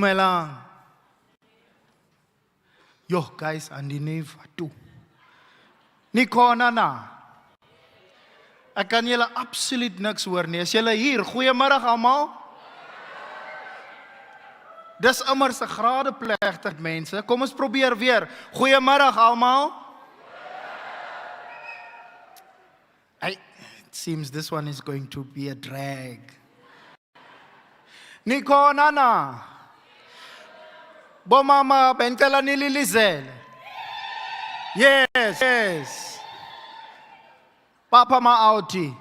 Dumelang. Yo, guys, andinief toe. Nikona na. Ek kan julle absoluut niks hoor nie. Is julle hier? Goeiemiddag almal. Dis immers 'n gradeplegtig mense. Kom ons probeer weer. Goeiemiddag almal. It seems this one is going to be a drag. Nikona na. Bomama bentela nililizele. Yes. Papa ma outi.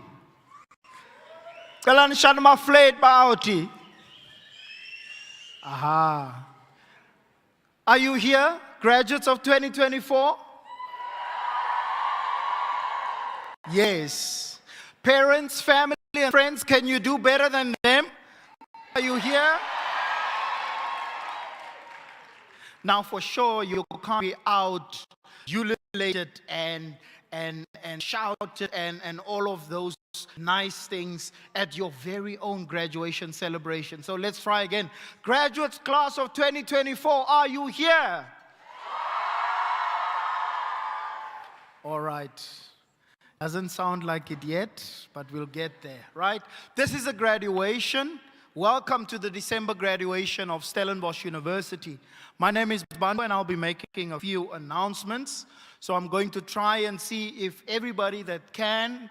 Kalan shan ma flayed ma outi. Aha. Are you here, graduates of 2024? Yes. Parents, family, and friends, can you do better than them? Are you here? Now, for sure, you can't be out, ululated and shouted and all of those nice things at your very own graduation celebration. So let's try again. Graduates, class of 2024, are you here? All right. Doesn't sound like it yet, but we'll get there, right? This is a graduation. Welcome to the December graduation of Stellenbosch University. My name is Bandu and I'll be making a few announcements. So I'm going to try and see if everybody that can,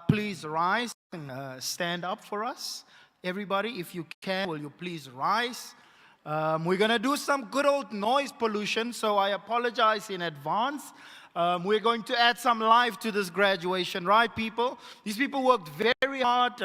please rise and stand up for us. Everybody, if you can, will you please rise? We're going to do some good old noise pollution, so I apologize in advance. We're going to add some life to this graduation, right, people? These people worked very hard.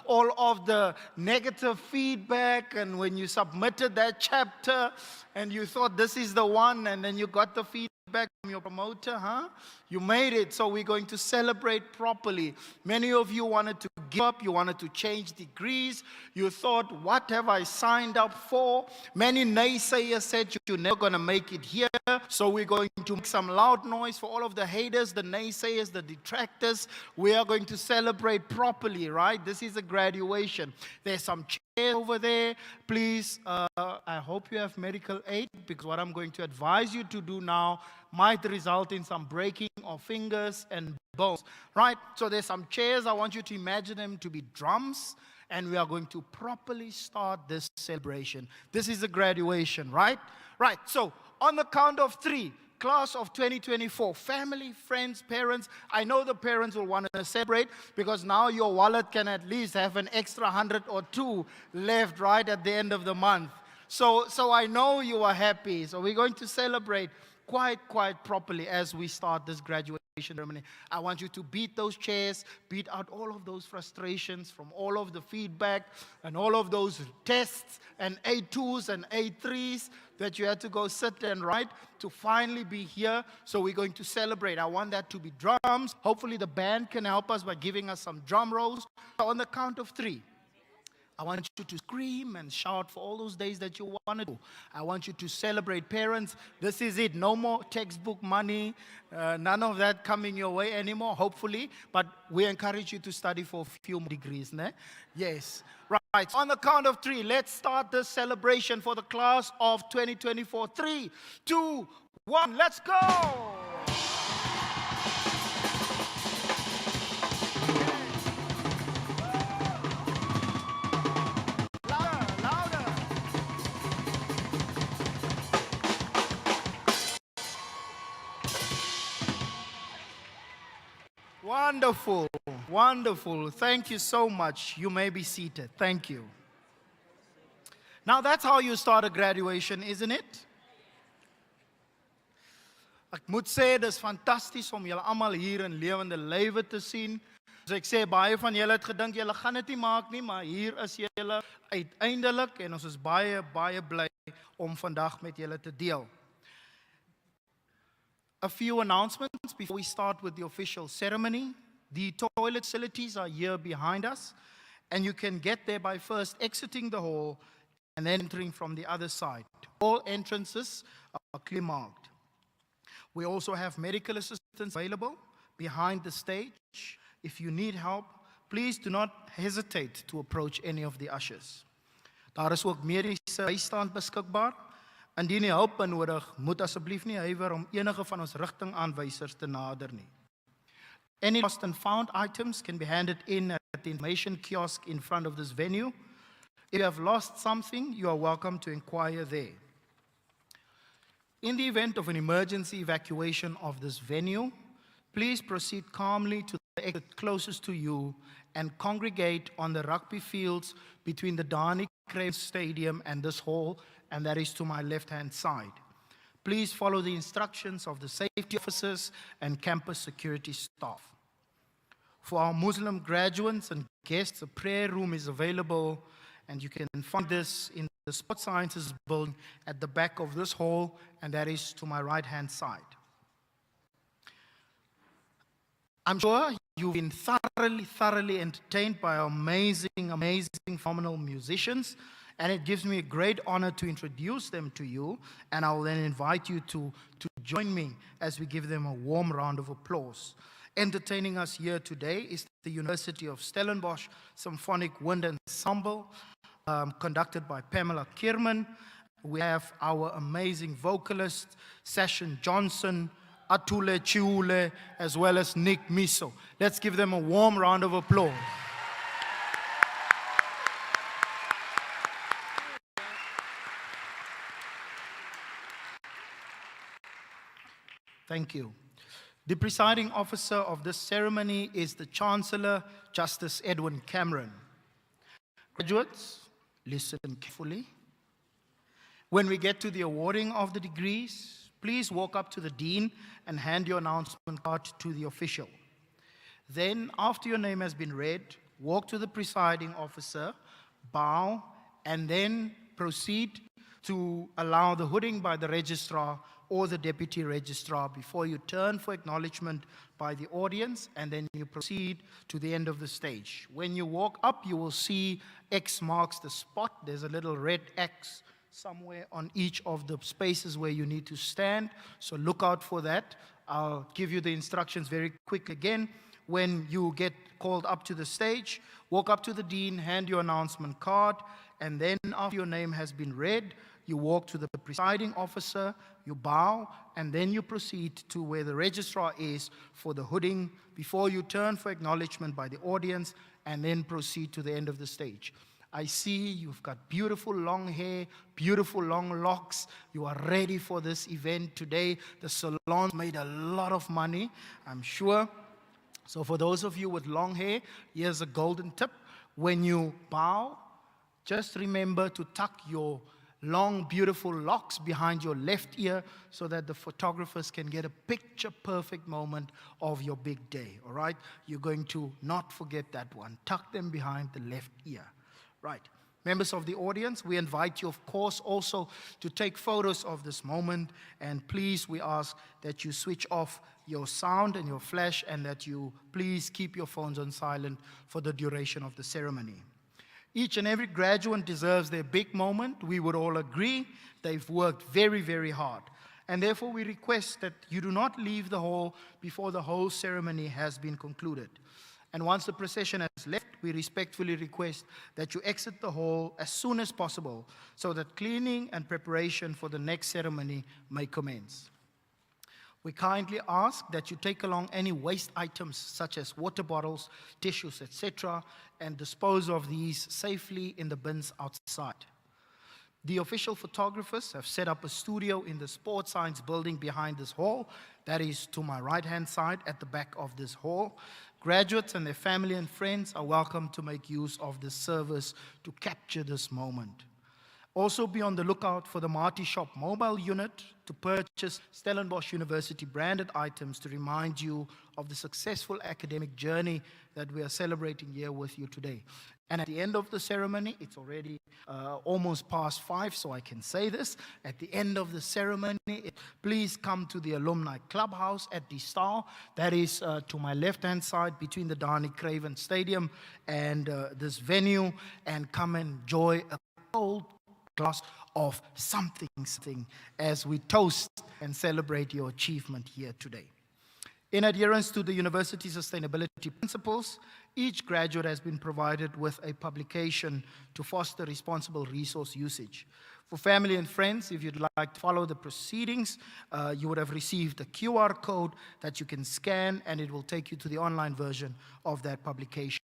All of the negative feedback, and when you submitted that chapter, and you thought this is the one, and then you got the feedback from your promoter, huh? You made it, so we're going to celebrate properly. Many of you wanted to give up, you wanted to change degrees, you thought, what have I signed up for? Many naysayers said you're never going to make it here, so we're going to make some loud noise for all of the haters, the naysayers, the detractors. We are going to celebrate properly, right? This is a graduation. There's some chairs over there. Please, I hope you have medical aid, because what I'm going to advise you to do now might result in some breaking of fingers and bones, right? So there's some chairs. I want you to imagine them to be drums, and we are going to properly start this celebration. This is a graduation, right? Right, so on the count of 3, class of 2024, family, friends, parents. I know the parents will want to celebrate because now your wallet can at least have an extra 100 or 2 left right at the end of the month. So I know you are happy. So we're going to celebrate quite properly as we start this graduation ceremony. I want you to beat those chairs, beat out all of those frustrations from all of the feedback and all of those tests and A2s and A3s that you had to go sit and write to finally be here. So we're going to celebrate. I want that to be drums. Hopefully the band can help us by giving us some drum rolls. So on the count of 3, I want you to scream and shout for all those days that you want to do. I want you to celebrate. Parents, this is it. No more textbook money. None of that coming your way anymore, hopefully. But we encourage you to study for a few more degrees. Ne? Yes. Right. On the count of 3, let's start this celebration for the class of 2024. 3, 2, 1, let's go! Wonderful, wonderful. Thank you so much. You may be seated. Thank you. Now that's how you start a graduation, isn't it? Ek moet sê, dis fantasties om julle almal hier in lewende lywe te sien. So ek sê, baie van julle het gedink julle gaan dit nie maak nie, maar hier is julle uiteindelik en ons is baie bly om vandag met julle te deel. A few announcements before we start with the official ceremony. The toilet facilities are here behind us, and you can get there by first exiting the hall and then entering from the other side. All entrances are clearly marked. We also have medical assistance available behind the stage. If you need help, please do not hesitate to approach any of the ushers. Daar is ook mediese mediese bystand beskikbaar. Indien jy hulp benodig, moet asseblief nie huiwer om enige van ons rigtingaanwysers te nader nie. Any lost and found items can be handed in at the information kiosk in front of this venue. If you have lost something, you are welcome to inquire there. In the event of an emergency evacuation of this venue, please proceed calmly to the exit closest to you and congregate on the rugby fields between the Dani Craven Stadium and this hall, and that is to my left-hand side. Please follow the instructions of the safety officers and campus security staff. For our Muslim graduates and guests, a prayer room is available, and you can find this in the Sports Sciences building at the back of this hall, and that is to my right-hand side. I'm sure you've been thoroughly entertained by our amazing, phenomenal musicians, and it gives me a great honor to introduce them to you, and I will then invite you to join me as we give them a warm round of applause. Entertaining us here today is the University of Stellenbosch Symphonic Wind Ensemble, conducted by Pamela Kierman. We have our amazing vocalist, Session Johnson, Atule Chiule, as well as Nick Miso. Let's give them a warm round of applause. Thank you. The presiding officer of this ceremony is the Chancellor, Justice Edwin Cameron. Graduates, listen carefully. When we get to the awarding of the degrees, please walk up to the dean and hand your announcement card to the official. Then, after your name has been read, walk to the presiding officer, bow, and then proceed to allow the hooding by the registrar or the deputy registrar before you turn for acknowledgement by the audience, and then you proceed to the end of the stage. When you walk up, you will see X marks the spot. There's a little red X somewhere on each of the spaces where you need to stand, so look out for that. I'll give you the instructions very quick again. When you get called up to the stage, walk up to the dean, hand your announcement card, and then after your name has been read, you walk to the presiding officer, you bow, and then you proceed to where the registrar is for the hooding before you turn for acknowledgement by the audience, and then proceed to the end of the stage. I see you've got beautiful long hair, beautiful long locks. You are ready for this event today. The salon made a lot of money, I'm sure. So for those of you with long hair, here's a golden tip. When you bow, just remember to tuck your long, beautiful locks behind your left ear so that the photographers can get a picture-perfect moment of your big day, all right? You're going to not forget that one. Tuck them behind the left ear. Right. Members of the audience, we invite you, of course, also to take photos of this moment. And please, we ask that you switch off your sound and your flash, and that you please keep your phones on silent for the duration of the ceremony. Each and every graduate deserves their big moment. We would all agree they've worked very hard. And therefore, we request that you do not leave the hall before the whole ceremony has been concluded. And once the procession has left, we respectfully request that you exit the hall as soon as possible so that cleaning and preparation for the next ceremony may commence. We kindly ask that you take along any waste items such as water bottles, tissues, etc., and dispose of these safely in the bins outside. The official photographers have set up a studio in the Sports Science building behind this hall. That is to my right-hand side at the back of this hall. Graduates and their family and friends are welcome to make use of this service to capture this moment. Also be on the lookout for the Marty Shop mobile unit to purchase Stellenbosch University branded items to remind you of the successful academic journey that we are celebrating here with you today. And at the end of the ceremony, it's already almost past 5, so I can say this. At the end of the ceremony, please come to the Alumni Clubhouse at the Star. That is to my left-hand side between the Dani Craven Stadium and this venue, and come and enjoy a cold glass of something as we toast and celebrate your achievement here today. In adherence to the university sustainability principles, each graduate has been provided with a publication to foster responsible resource usage. For family and friends, if you'd like to follow the proceedings, you would have received a QR code that you can scan, and it will take you to the online version of that publication.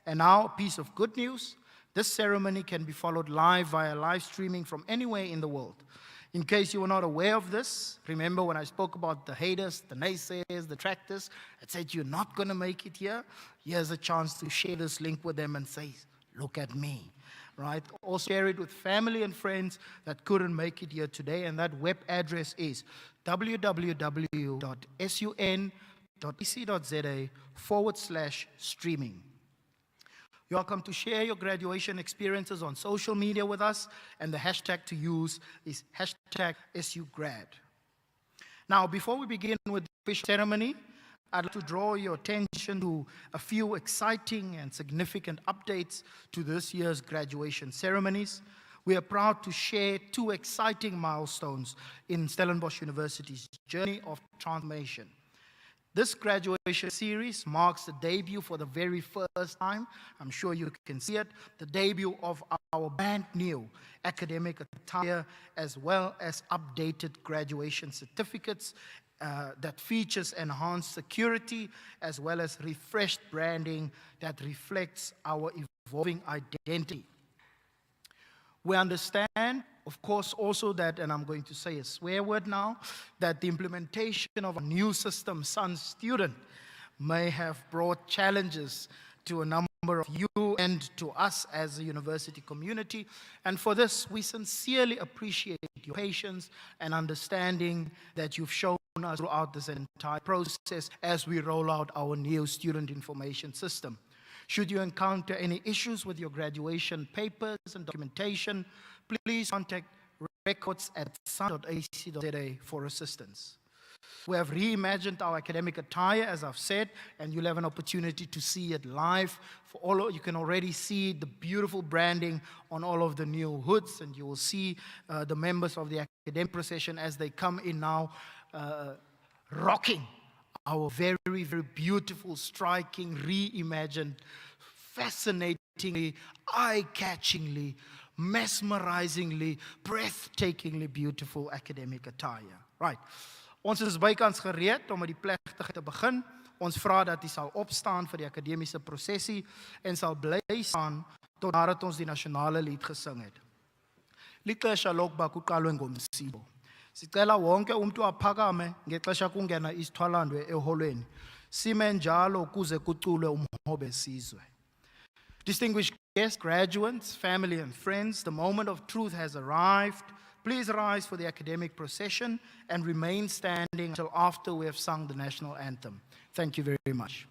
And now, a piece of good news. This ceremony can be followed live via live streaming from anywhere in the world. In case you were not aware of this, remember when I spoke about the haters, the naysayers, the detractors, that said you're not going to make it here? Here's a chance to share this link with them and say, look at me, right? Also share it with family and friends that couldn't make it here today, and that web address is www.sun.ac.za/streaming. You're welcome to share your graduation experiences on social media with us, and the hashtag to use is #SUGrad. Now, before we begin with the official ceremony, I'd like to draw your attention to a few exciting and significant updates to this year's graduation ceremonies. We are proud to share two exciting milestones in Stellenbosch University's journey of transformation. This graduation series marks the debut for the very first time, I'm sure you can see it, the debut of our brand new academic attire, as well as updated graduation certificates that features enhanced security, as well as refreshed branding that reflects our evolving identity. We understand, of course, also that, and I'm going to say a swear word now, that the implementation of a new system, Sun Student, may have brought challenges to a number of you and to us as a university community. And for this, we sincerely appreciate your patience and understanding that you've shown us throughout this entire process as we roll out our new student information system. Should you encounter any issues with your graduation papers and documentation, please contact records@sun.ac.za for assistance. We have reimagined our academic attire, as I've said, and you'll have an opportunity to see it live. For all, you can already see the beautiful branding on all of the new hoods, and you will see the members of the academic procession as they come in now, rocking our very, very beautiful, striking, reimagined, fascinatingly, eye-catchingly, mesmerizingly, breathtakingly beautiful academic attire. Right. Ons is bykans gereed om met die plegtigheid te begin. Ons vra dat u sal opstaan vir die akademiese prosesie en sal bly staan tot nadat ons die nasionale lied gesing het. Lixesha lokuba kuqalwe ngomsindo. Sicela wonke umuntu aphakame ngexesha kungena isithwalandwe eholweni. Sime njalo kuze kuculwe umhobe sizwe. Distinguished guests, graduates, family and friends, the moment of truth has arrived. Please rise for the academic procession and remain standing until after we have sung the national anthem. Thank you very much.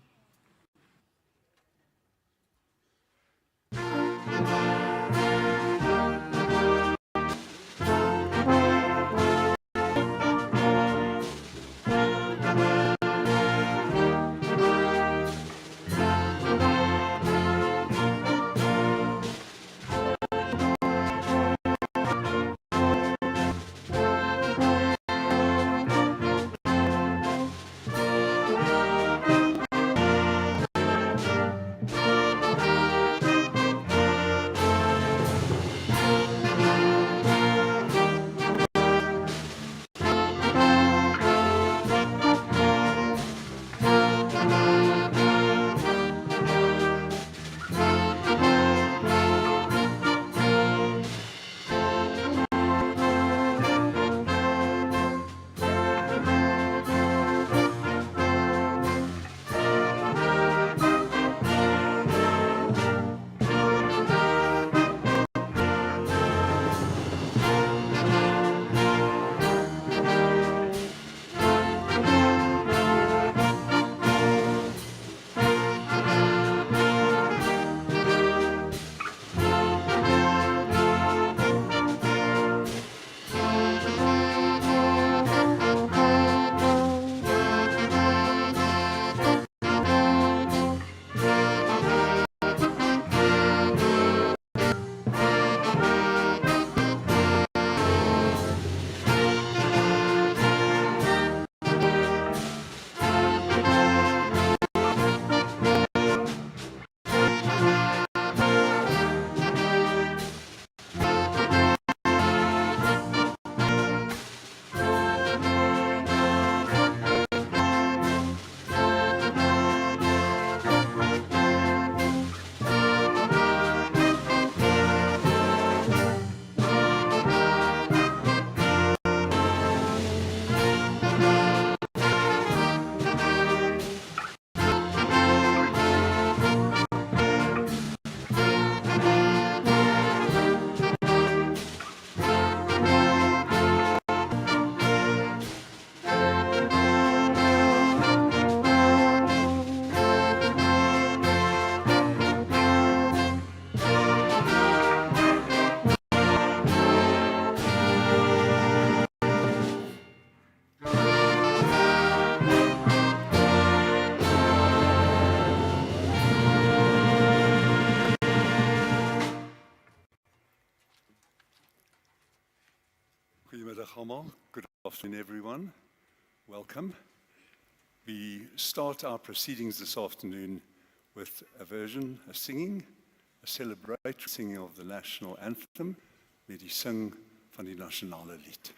Middag almal. Good afternoon, everyone. Welcome. We start our proceedings this afternoon with a singing, a celebratory singing of the national anthem, met die sing van die nasionale lied.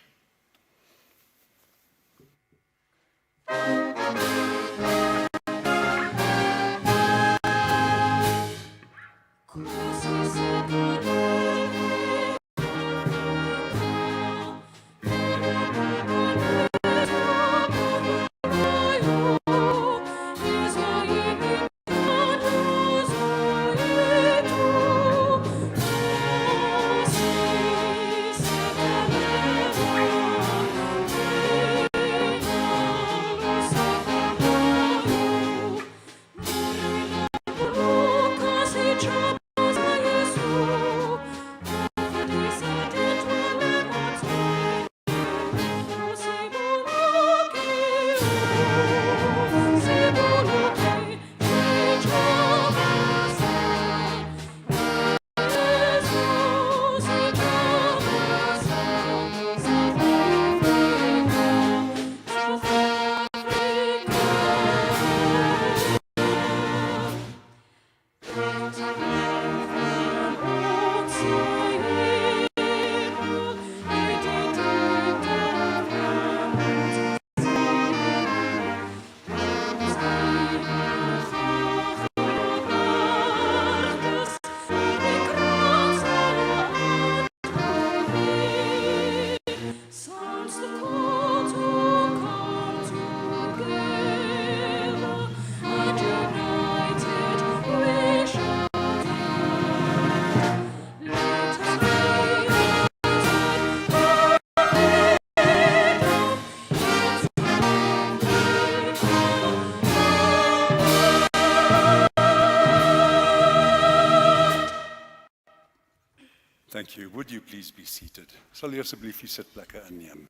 Thank you. Would you please be seated? Sal u asseblief die sitplekke inneem?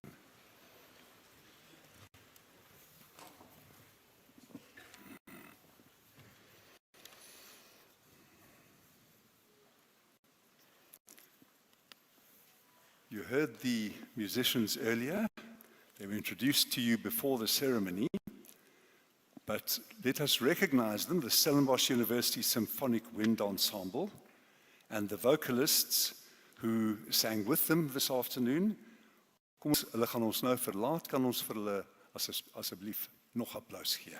You heard the musicians earlier. They were introduced to you before the ceremony, but let us recognize them, the Stellenbosch University Symphonic Wind Ensemble and the vocalists who sang with them this afternoon. Kom ons, hulle gaan ons nou verlaat, kan ons vir hulle asseblief nog applaus gee.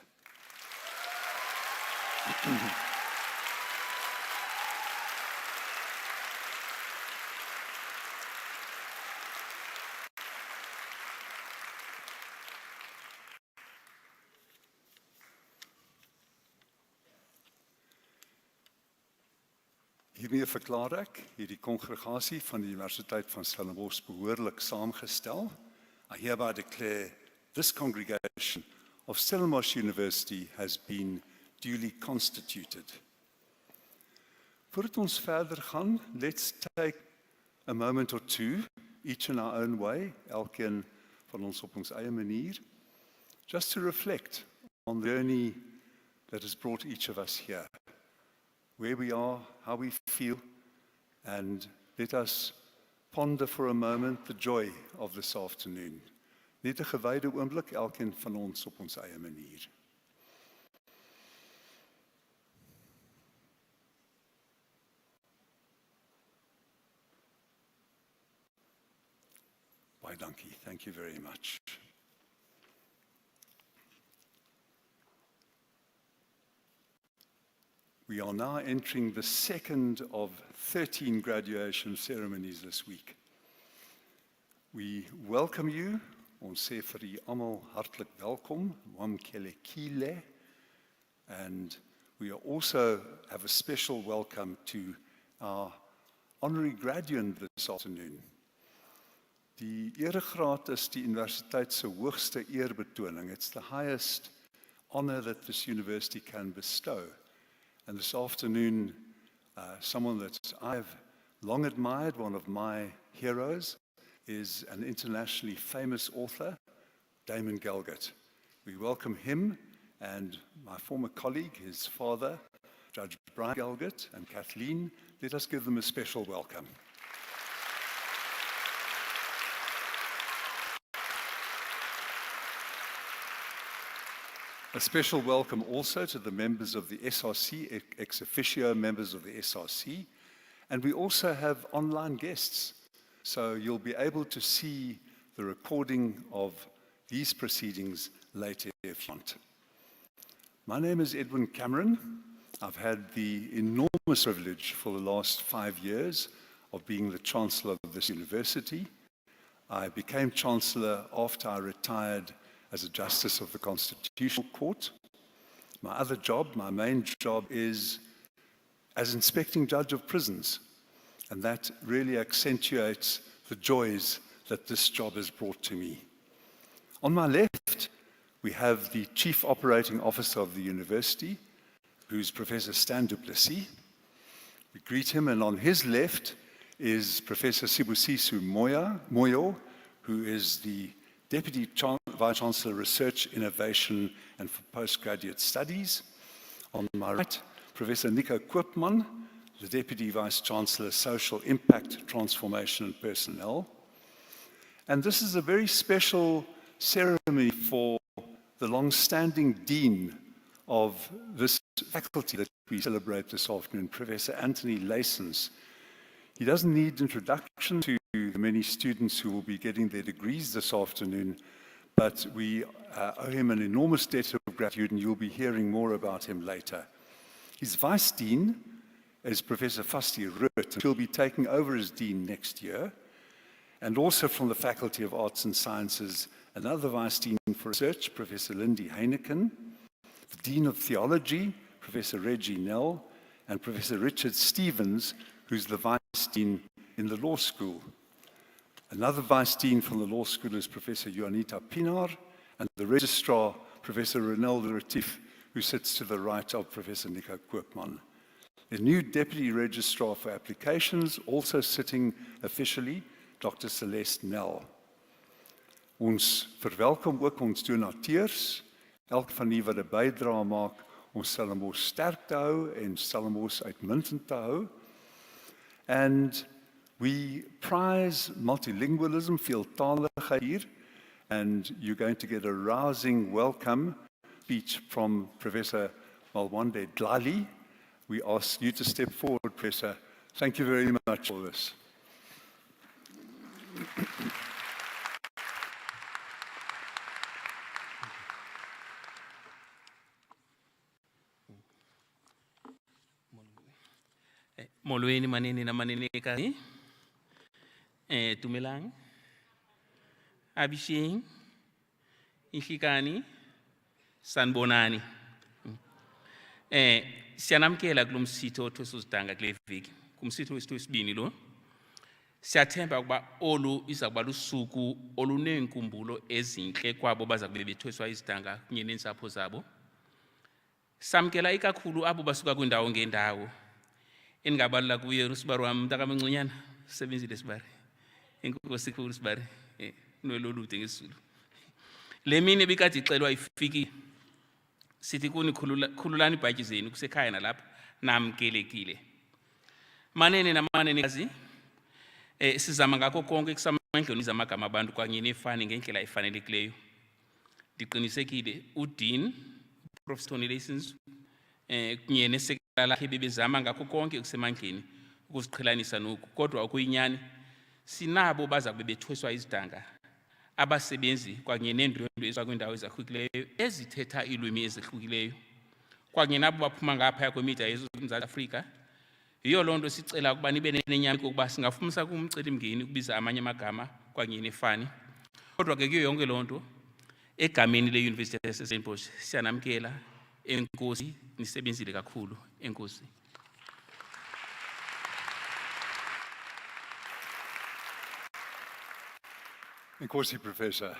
Hiermee verklaar ek hierdie kongregasie van die Universiteit van Stellenbosch behoorlik saamgestel. I hereby declare this congregation of Stellenbosch University has been duly constituted. Voordat ons verder gaan, let's take a moment or two, each in our own way, elkeen van ons op ons eie manier, just to reflect on the journey that has brought each of us here. Where we are, how we feel, and let us ponder for a moment the joy of this afternoon. Net 'n gewyde oomblik, elkeen van ons op ons eie manier. Baie dankie. Thank you very much. We are now entering the second of 13 graduation ceremonies this week. We welcome you, ons sê vir julle almal hartlik welkom, Wamkelekile, and we also have a special welcome to our honorary graduate this afternoon. Die eregraad is die universiteit se hoogste eerbetoning. It's the highest honor that this university can bestow. And this afternoon, someone that I've long admired, one of my heroes, is an internationally famous author, Damon Galgut. We welcome him and my former colleague, his father, Judge Brian Galgut, and Kathleen. Let us give them a special welcome. A special welcome also to the members of the SRC, ex officio members of the SRC, and we also have online guests. So you'll be able to see the recording of these proceedings later if you want. My name is Edwin Cameron. I've had the enormous privilege for the last 5 years of being the Chancellor of this university. I became Chancellor after I retired as a Justice of the Constitutional Court. My other job, my main job, is as Inspecting Judge of Prisons, and that really accentuates the joys that this job has brought to me. On my left, we have the Chief Operating Officer of the university, who's Professor Stan du Plessis. We greet him, and on his left is Professor Sibusiso Moyo, who is the Deputy Vice-Chancellor, Research, Innovation, and for Postgraduate Studies. On my right, Professor Nico Koopman, the Deputy Vice-Chancellor, Social Impact, Transformation, and Personnel. And this is a very special ceremony for the long-standing Dean of this faculty that we celebrate this afternoon, Professor Anthony Leysens. He doesn't need introduction to the many students who will be getting their degrees this afternoon, but we owe him an enormous debt of gratitude, and you'll be hearing more about him later. His Vice Dean is Professor Fasti Rutt, and he'll be taking over as Dean next year. And also from the Faculty of Arts and Sciences, another Vice Dean for Research, Professor Lindy Heineken, the Dean of Theology, Professor Reggie Nell, and Professor Richard Stevens, who's the Vice Dean in the Law School. Another Vice Dean from the Law School is Professor Juanita Pinar, and the Registrar, Professor Ronaldo Retief, who sits to the right of Professor Nico Koopman. The new Deputy Registrar for Applications, also sitting officially, Dr. Celeste Nell. Ons verwelkom ook ons donateurs, elk van die wat 'n bydrae maak om Stellenbosch sterk te hou en Stellenbosch uitmuntend te hou. And we prize multilingualism, veeltaligheid hier, and you're going to get a rousing welcome speech from Professor Malwande Dlali. We ask you to step forward, Professor. Thank you very much for this. Molweni manene na manenekazi. Dumelang. Abisheng. Inhlikani. Sanibonani. Siyanamkela kulo msitho othwesuzidanga kule viki. Kumsitho wesibini lo. Siyathemba ukuba olu iza kuba lusuku oluneenkumbulo ezinhle kwabo baza kube bethweswa izidanga kunye nensapho zabo. Samkela ikakhulu abo basuka kwindawo ngendawo. Engabalula kuye uSibari wami mntakamnconyana sebenzile Sibari. Inkosi khulu Sibari. Nololude ngesizulu. Le mini ebikade ixelwa ifiki sithi kuni khululani ibhatyi zenu kusekhaya nalapha namkelekile. Manene namanenekazi sizama ngakho konke kusamandleni zamagama abantu kanye nefani ngendlela efanelekileyo. Ndiqinisekile uDean Prof Tony Leysens kunye nesekela lakhe bebezama ngakho konke kusemandleni ukuziqhelanisa noku, kodwa okuyinyani sinabo baza kube bethweswa izidanga abasebenzi kanye neendwendwe ezakwindawo ezahlukileyo ezithetha ilwimi ezehlukileyo kanye nabo baphuma ngapha kwemida yezoMzantsi Afrika. Yiyo loo nto sicela ukuba nibe nenyani kokuba singafumisa kumcelimngeni ukubiza amanye amagama kanye nefani, kodwa ke kuyo yonke loo nto egameni leYunivesithi yaseStellenbosch siyanamkela. Enkosi, nisebenzile kakhulu. Enkosi. Enkosi, Professor.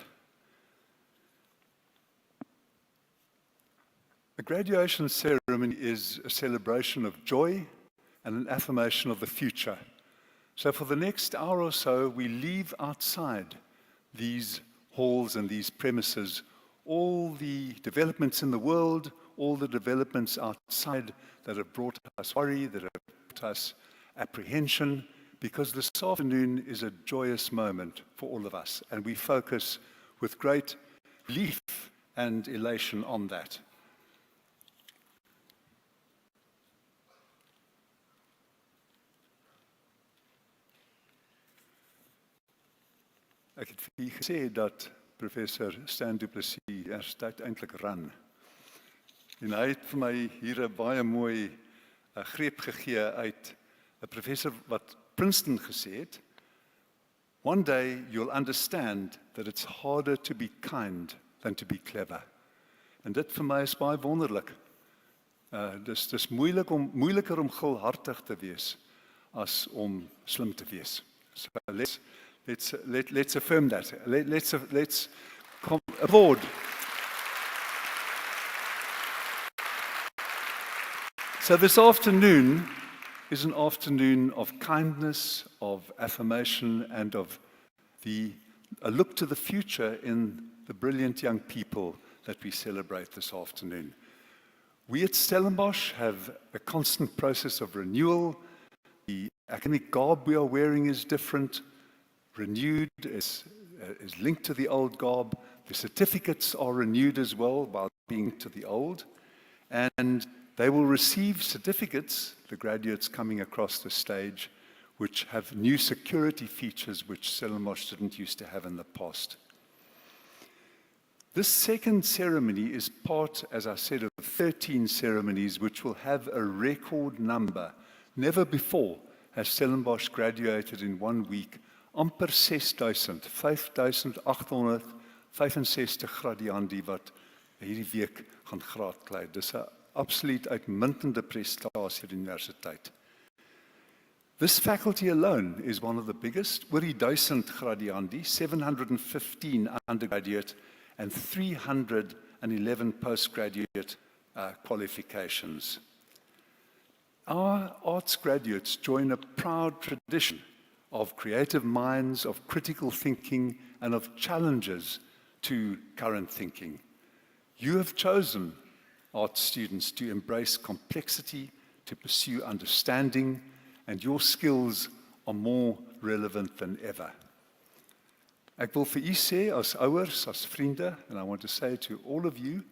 The graduation ceremony is a celebration of joy and an affirmation of the future. So for the next hour or so, we leave outside these halls and these premises all the developments in the world, all the developments outside that have brought us worry, that have brought us apprehension, because this afternoon is a joyous moment for all of us, and we focus with great relief and elation on that. Ek het vir u gesê dat professor Stan du Plessis universiteit eintlik ran. En hy het vir my hier 'n baie mooi greep gegee uit 'n professor wat Princeton gesê het, "One day you'll understand that it's harder to be kind than to be clever." En dit vir my is baie wonderlik. Dis moeiliker om gulhartig te wees as om slim te wees. So let's affirm that. Let's applaud. So this afternoon is an afternoon of kindness, of affirmation, and of a look to the future in the brilliant young people that we celebrate this afternoon. We at Stellenbosch have a constant process of renewal. The academic garb we are wearing is different. Renewed is linked to the old garb. The certificates are renewed as well while being to the old. And they will receive certificates, the graduates coming across the stage, which have new security features which Stellenbosch didn't used to have in the past. This second ceremony is part, as I said, of 13 ceremonies which will have a record number. Never before has Stellenbosch graduated in 1 week amper 6,000, 5,865 gradiandi wat hierdie week gaan graad kry. Dis 'n absoluut uitmuntende prestasie vir die universiteit. This faculty alone is one of the biggest, oor die 1000 gradiandi, 715 undergraduate and 311 postgraduate qualifications. Our arts graduates join a proud tradition of creative minds, of critical thinking, and of challenges to current thinking. You have chosen, art students, to embrace complexity, to pursue understanding, and your skills are more relevant than ever. Ek wil vir u sê, as ouers, as vriende, and I want to say to all of you,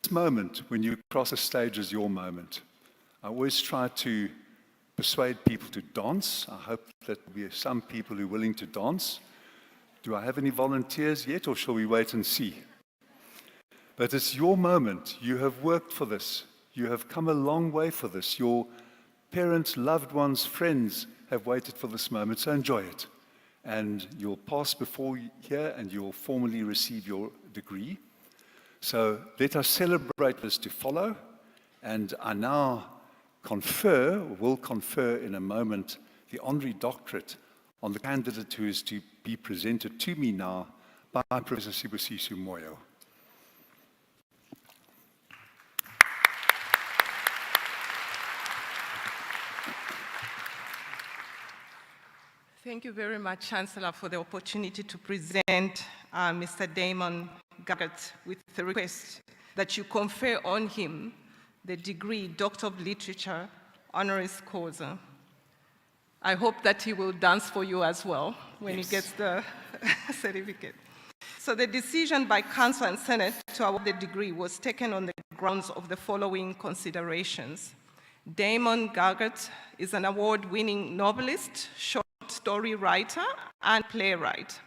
this moment when you cross a stage is your moment. I always try to persuade people to dance. I hope that there are some people who are willing to dance. Do I have any volunteers yet, or shall we wait and see? But it's your moment. You have worked for this. You have come a long way for this. Your parents, loved ones, friends have waited for this moment, so enjoy it. And you'll pass before here and you'll formally receive your degree. So let us celebrate this to follow. And I now will confer in a moment the honorary doctorate on the candidate who is to be presented to me now by Professor Sibusiso Moyo. Thank you very much, Chancellor, for the opportunity to present Mr. Damon Gaggart with the request that you confer on him the degree Doctor of Literature, honoris causa. I hope that he will dance for you as well when he gets the certificate. So the decision by Council and Senate to award the degree was taken on the grounds of the following considerations. Damon Gaggart is an award-winning novelist, short story writer, and playwright.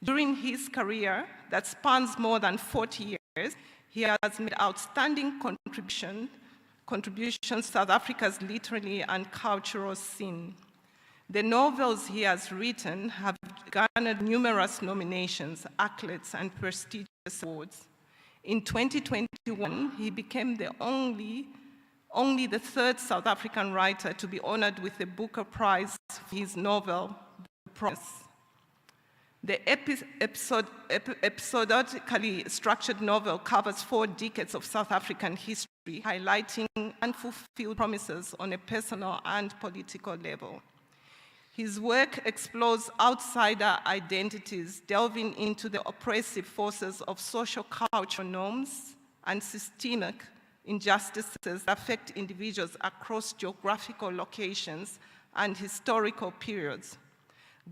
During his career that spans more than 40 years, he has made outstanding contributions to South Africa's literary and cultural scene. The novels he has written have garnered numerous nominations, accolades, and prestigious awards. In 2021, he became only the third South African writer to be honored with the Booker Prize for his novel, The Promise. The episodically structured novel covers 4 decades of South African history, highlighting unfulfilled promises on a personal and political level. His work explores outsider identities, delving into the oppressive forces of social cultural norms and systemic injustices that affect individuals across geographical locations and historical periods.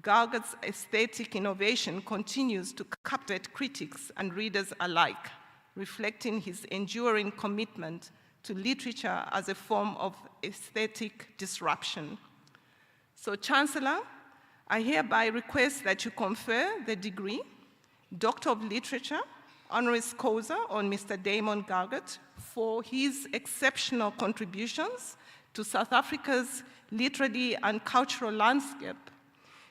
Gaggart's aesthetic innovation continues to captivate critics and readers alike, reflecting his enduring commitment to literature as a form of aesthetic disruption. So, Chancellor, I hereby request that you confer the degree, Doctor of Literature, honoris causa on Mr. Damon Gargett for his exceptional contributions to South Africa's literary and cultural landscape,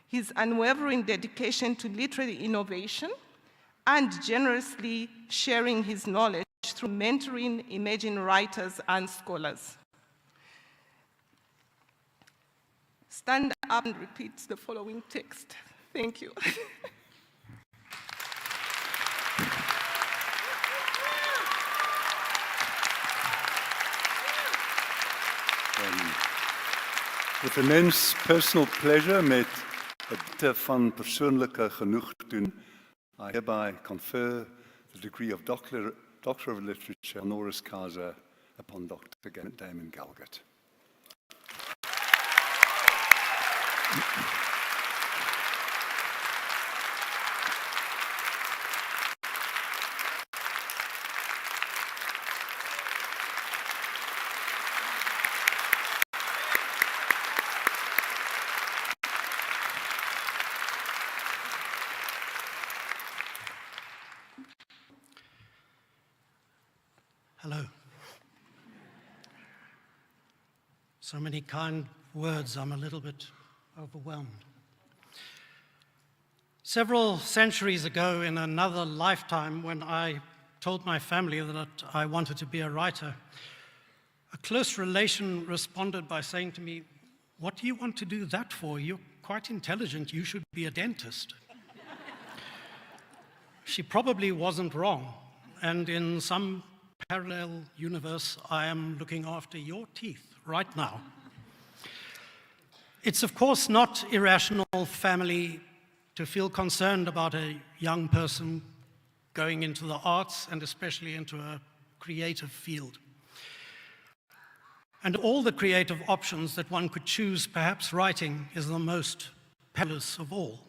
his unwavering dedication to literary innovation, and generously sharing his knowledge through mentoring emerging writers and scholars. Stand up and repeat the following text. Thank you. With immense personal pleasure met 'n ditte van persoonlike genoegdoen, I hereby confer the degree of Doctor of Literature honoris causa upon Dr. Damon Galgett. Hello. So many kind words, I'm a little bit overwhelmed. Several centuries ago, in another lifetime, when I told my family that I wanted to be a writer, a close relation responded by saying to me, "What do you want to do that for? You're quite intelligent, you should be a dentist." She probably wasn't wrong, and in some parallel universe, I am looking after your teeth right now. It's of course not irrational family to feel concerned about a young person going into the arts and especially into a creative field. And all the creative options that one could choose, perhaps writing is the most perilous of all.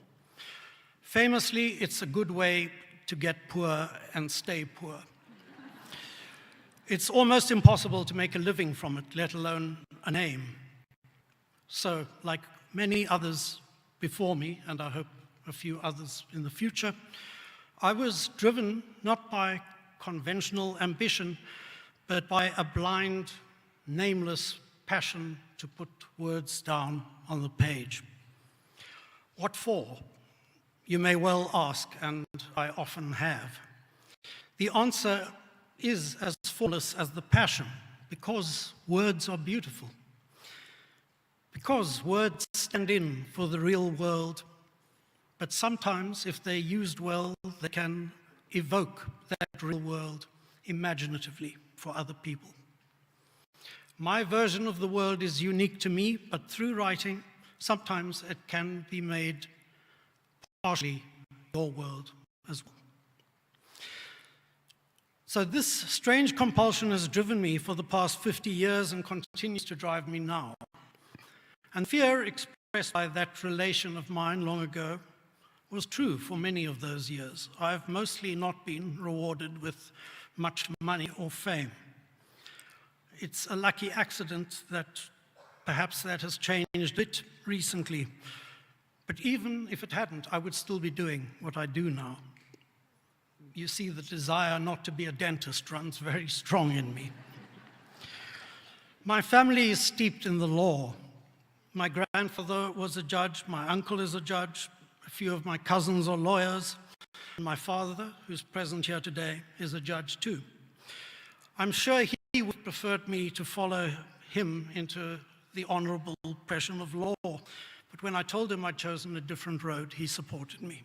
Famously, it's a good way to get poor and stay poor. It's almost impossible to make a living from it, let alone a name. So, like many others before me, and I hope a few others in the future, I was driven not by conventional ambition, but by a blind, nameless passion to put words down on the page. What for? You may well ask, and I often have. The answer is as formless as the passion, because words are beautiful. Because words stand in for the real world, but sometimes, if they're used well, they can evoke that real world imaginatively for other people. My version of the world is unique to me, but through writing, sometimes it can be made partially your world as well. So this strange compulsion has driven me for the past 50 years and continues to drive me now. And fear expressed by that relation of mine long ago was true for many of those years. I've mostly not been rewarded with much money or fame. It's a lucky accident that perhaps that has changed it recently. But even if it hadn't, I would still be doing what I do now. You see, the desire not to be a dentist runs very strong in me. My family is steeped in the law. My grandfather was a judge, my uncle is a judge, a few of my cousins are lawyers, and my father, who's present here today, is a judge too. I'm sure he would have preferred me to follow him into the honorable profession of law, but when I told him I'd chosen a different road, he supported me.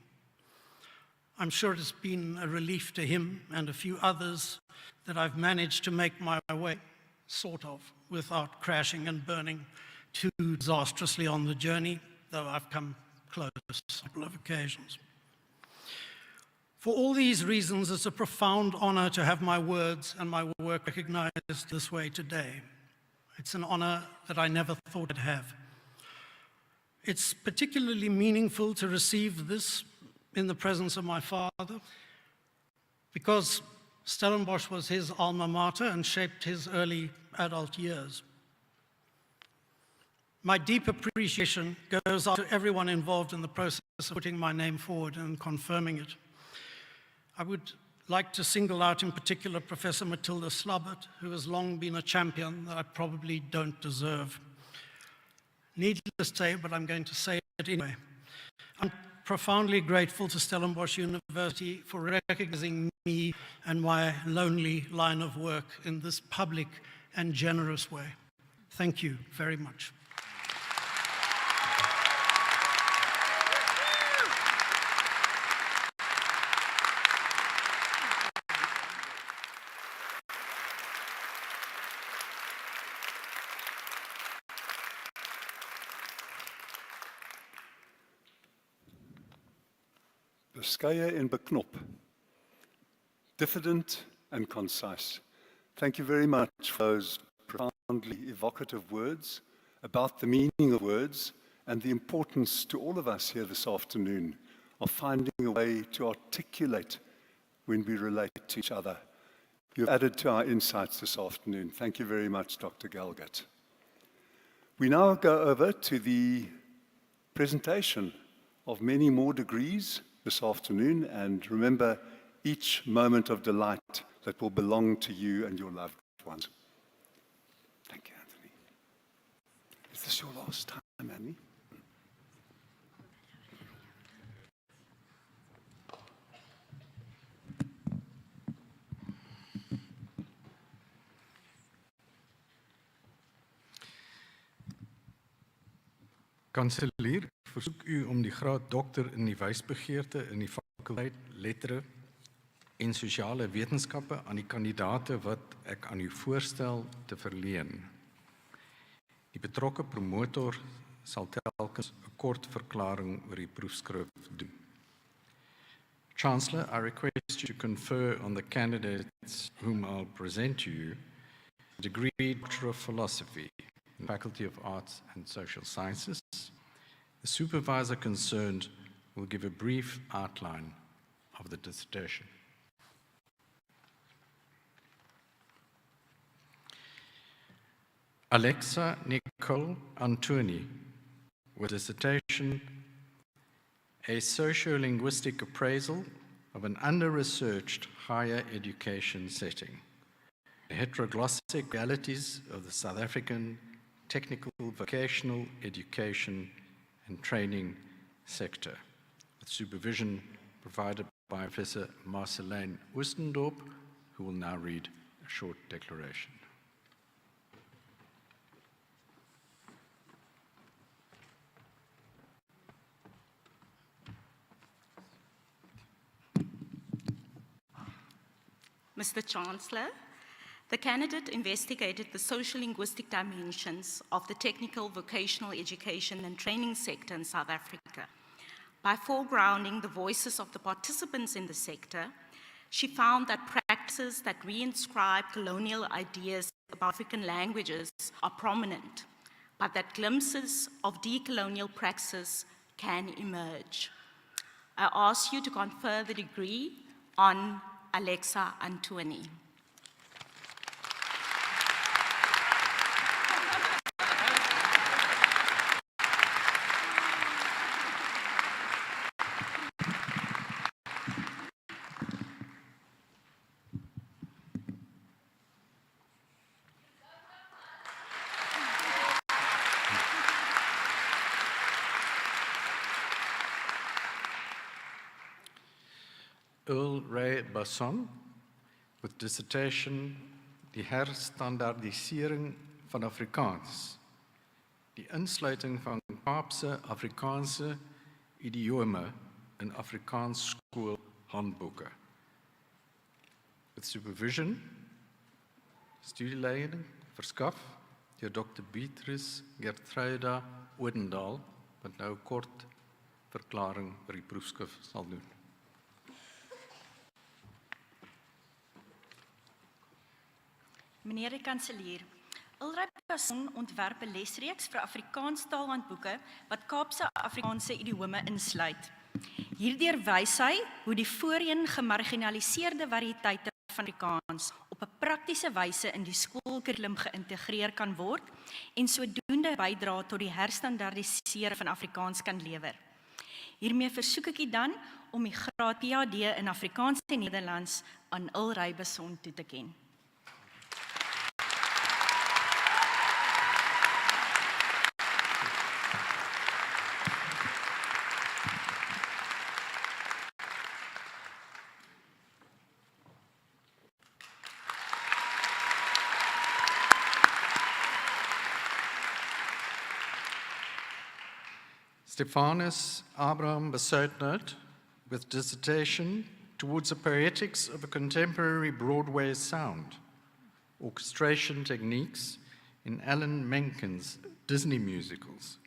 I'm sure it's been a relief to him and a few others that I've managed to make my way, sort of, without crashing and burning too disastrously on the journey, though I've come close on a couple of occasions. For all these reasons, it's a profound honor to have my words and my work recognized this way today. It's an honor that I never thought I'd have. It's particularly meaningful to receive this in the presence of my father, because Stellenbosch was his alma mater and shaped his early adult years. My deep appreciation goes out to everyone involved in the process of putting my name forward and confirming it. I would like to single out in particular Professor Matilda Slabbert, who has long been a champion that I probably don't deserve. Needless to say, but I'm going to say it anyway. I'm profoundly grateful to Stellenbosch University for recognizing me and my lonely line of work in this public and generous way. Thank you very much. Beskeie en beknop, diffident and concise. Thank you very much for those profoundly evocative words about the meaning of words and the importance to all of us here this afternoon of finding a way to articulate when we relate to each other. You've added to our insights this afternoon. Thank you very much, Dr. Galgut. We now go over to the presentation of many more degrees this afternoon, and remember each moment of delight that will belong to you and your loved ones. Thank you, Anthony. Is this your last time, Annie? Kanselier, versoek u om die graad dokter in die wysbegeerte in die fakulteit lettere en sosiale wetenskappe aan die kandidate wat ek aan u voorstel te verleen. Die betrokke promotor sal telkens 'n kort verklaring oor die proefskrif doen. Chancellor, I request you to confer on the candidates whom I'll present to you a degree Doctor of Philosophy in the Faculty of Arts and Social Sciences. The supervisor concerned will give a brief outline of the dissertation. Alexa Nicole Antoni, with dissertation, A Sociolinguistic Appraisal of an Under-Researched Higher Education Setting, the Heteroglossic Realities of the South African Technical Vocational Education and Training Sector, with supervision provided by Professor Marceline Oostendorp, who will now read a short declaration. Mr. Chancellor, the candidate investigated the social-linguistic dimensions of the technical, vocational education and training sector in South Africa. By foregrounding the voices of the participants in the sector, she found that practices that reinscribe colonial ideas about African languages are prominent, but that glimpses of decolonial praxis can emerge. I ask you to confer the degree on Alexa Antoni. Earl Ray Basson, with dissertation Die herstandardisering van Afrikaans, die insluiting van Kaapse Afrikaanse idiome in Afrikaans skoolhandboeke. With supervision, studieleiding verskaf deur Dr. Beatrice Gertruida Odendaal, wat nou 'n kort verklaring oor die proefskrif sal doen. Meneer die kanselier, Ulrich Basson ontwerp 'n lesreeks vir Afrikaans taalhandboeke wat Kaapse Afrikaanse idiome insluit. Hierdeur wys hy hoe die voorheen gemarginaliseerde variëteite van Afrikaans op 'n praktiese wyse in die skoolkurrikulum geïntegreer kan word en sodoende bydra tot die herstandardisering van Afrikaans kan lewer. Hiermee versoek ek u dan om die graad PhD in Afrikaans en Nederlands aan Honorary Beson toe te ken. Stephanus Abraham Besuitnout, with dissertation towards the poetics of a contemporary Broadway sound, orchestration techniques in Alan Menken's Disney musicals,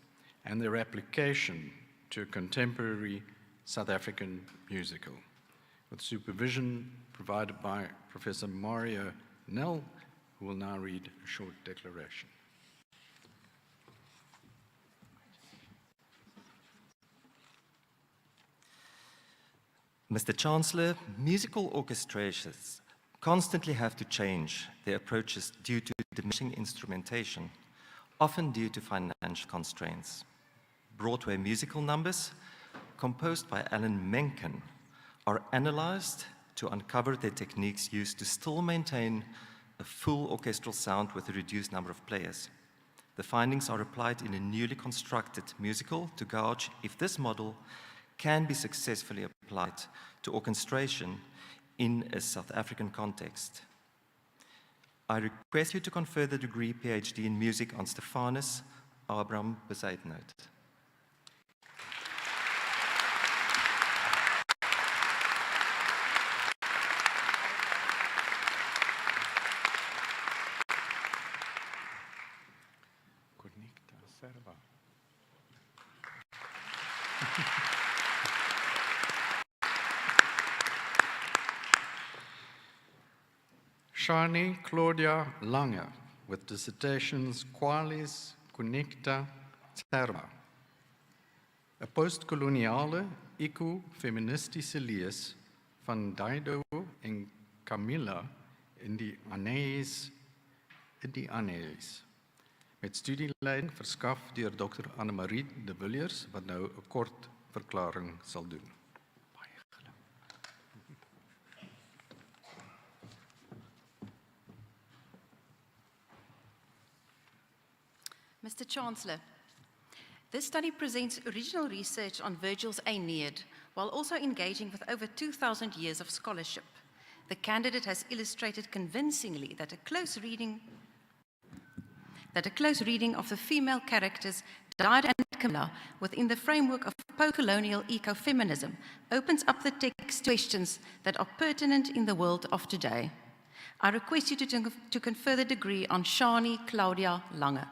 and their application to a contemporary South African musical, with supervision provided by Professor Mario Nell, who will now read a short declaration. Mr. Chancellor, musical orchestrations constantly have to change their approaches due to diminishing instrumentation, often due to financial constraints. Broadway musical numbers, composed by Alan Menken, are analyzed to uncover the techniques used to still maintain a full orchestral sound with a reduced number of players. The findings are applied in a newly constructed musical to gauge if this model can be successfully applied to orchestration in a South African context. I request you to confer the degree PhD in music on Stephanus Abraham Besuitnout. Shani Claudia Lange, with dissertations Qualis Connecta Terba, 'n postkoloniale eco-feministische lees van Dido en Camilla in die Annees, met studieleiding verskaf deur Dr. Honorary de Villiers, wat nou 'n kort verklaring sal doen. Mr. Chancellor, this study presents original research on Virgil's Aeneid, while also engaging with over 2,000 years of scholarship. The candidate has illustrated convincingly that a close reading of the female characters Dido and Camilla within the framework of post-colonial ecofeminism opens up the text to questions that are pertinent in the world of today. I request you to confer the degree on Shani Claudia Lange.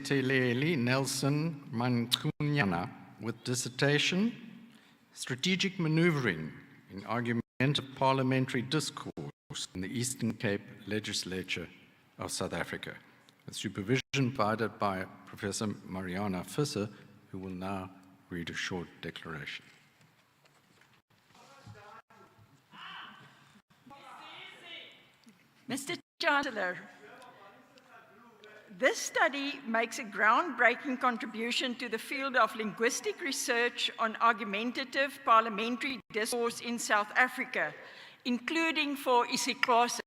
Teleli Nelson Mancunyana, with dissertation Strategic Maneuvering in Argumentative Parliamentary Discourse in the Eastern Cape Legislature of South Africa, with supervision provided by Professor Mariana Visser, who will now read a short declaration. Mr. Chancellor, this study makes a groundbreaking contribution to the field of linguistic research on argumentative parliamentary discourse in South Africa, including for isiXhosa.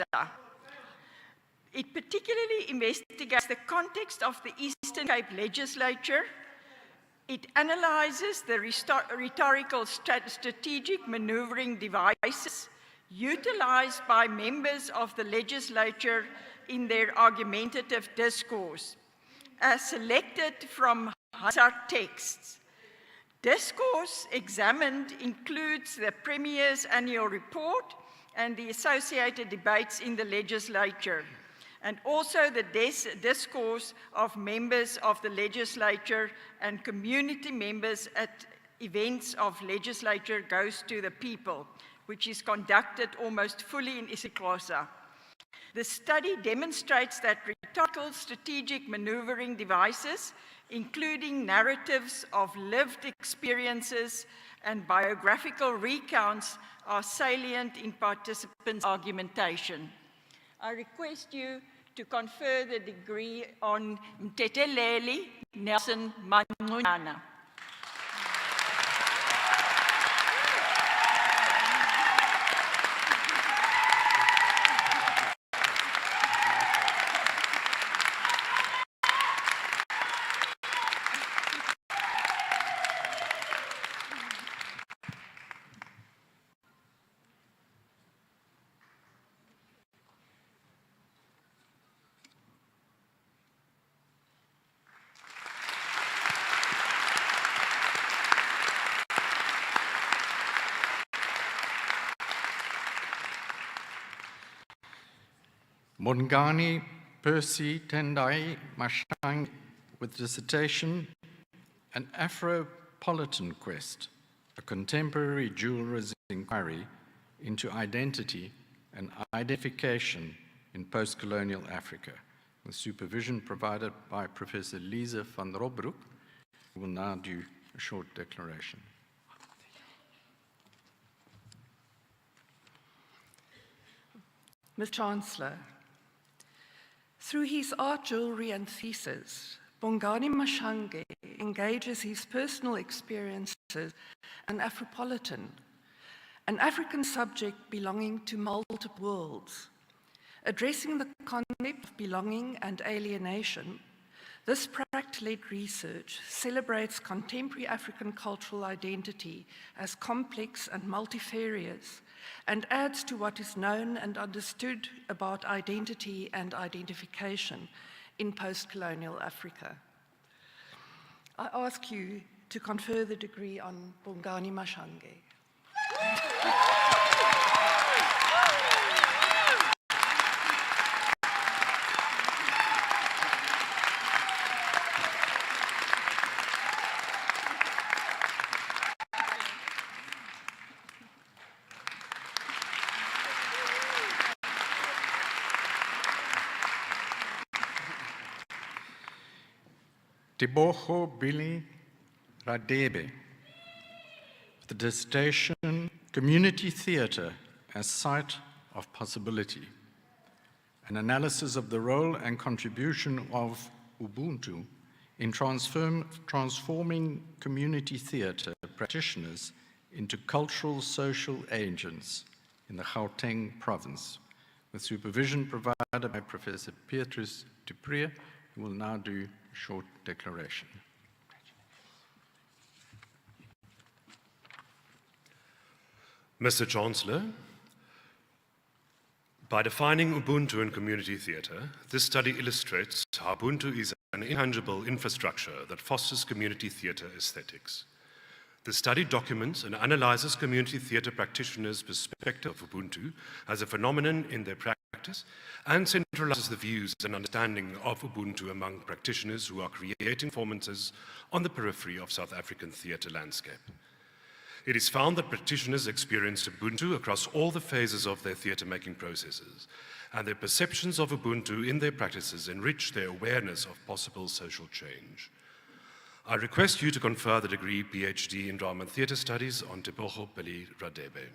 It particularly investigates the context of the Eastern Cape Legislature. It analyzes the rhetorical strategic maneuvering devices utilized by members of the legislature in their argumentative discourse, as selected from Hansard texts. Discourse examined includes the Premier's annual report and the associated debates in the legislature, and also the discourse of members of the legislature and community members at events of legislature goes to the people, which is conducted almost fully in isiXhosa. The study demonstrates that rhetorical strategic maneuvering devices, including narratives of lived experiences and biographical recounts, are salient in participants' argumentation. I request you to confer the degree on Mteteleli Nelson Mangunyana. Mongani Percy Tendai Mashang with dissertation, An Afropolitan Quest, a Contemporary Jeweller's Inquiry into Identity and Identification in Post-Colonial Africa, with supervision provided by Professor Lise van Robroek, who will now do a short declaration. Mr. Chancellor, through his art, jewelry, and thesis, Bongani Mashange engages his personal experiences an Afropolitan, an African subject belonging to multiple worlds. Addressing the concept of belonging and alienation, this practice-led research celebrates contemporary African cultural identity as complex and multifarious, and adds to what is known and understood about identity and identification in post-colonial Africa. I ask you to confer the degree on Bongani Mashange. Tebogo Billy Radebe, with the dissertation Community Theatre as Site of Possibility, an analysis of the role and contribution of Ubuntu in transforming community theatre practitioners into cultural social agents in the Gauteng province, with supervision provided by Professor Petrus Dupré, who will now do a short declaration. Mr. Chancellor, by defining Ubuntu in community theatre, this study illustrates how Ubuntu is an intangible infrastructure that fosters community theatre aesthetics. The study documents and analyzes community theatre practitioners' perspective of Ubuntu as a phenomenon in their practice and centralizes the views and understanding of Ubuntu among practitioners who are creating performances on the periphery of South African theatre landscape. It is found that practitioners experience Ubuntu across all the phases of their theatre-making processes, and their perceptions of Ubuntu in their practices enrich their awareness of possible social change. I request you to confer the degree PhD in Drama and Theatre Studies on Tebogo Billy Radebe.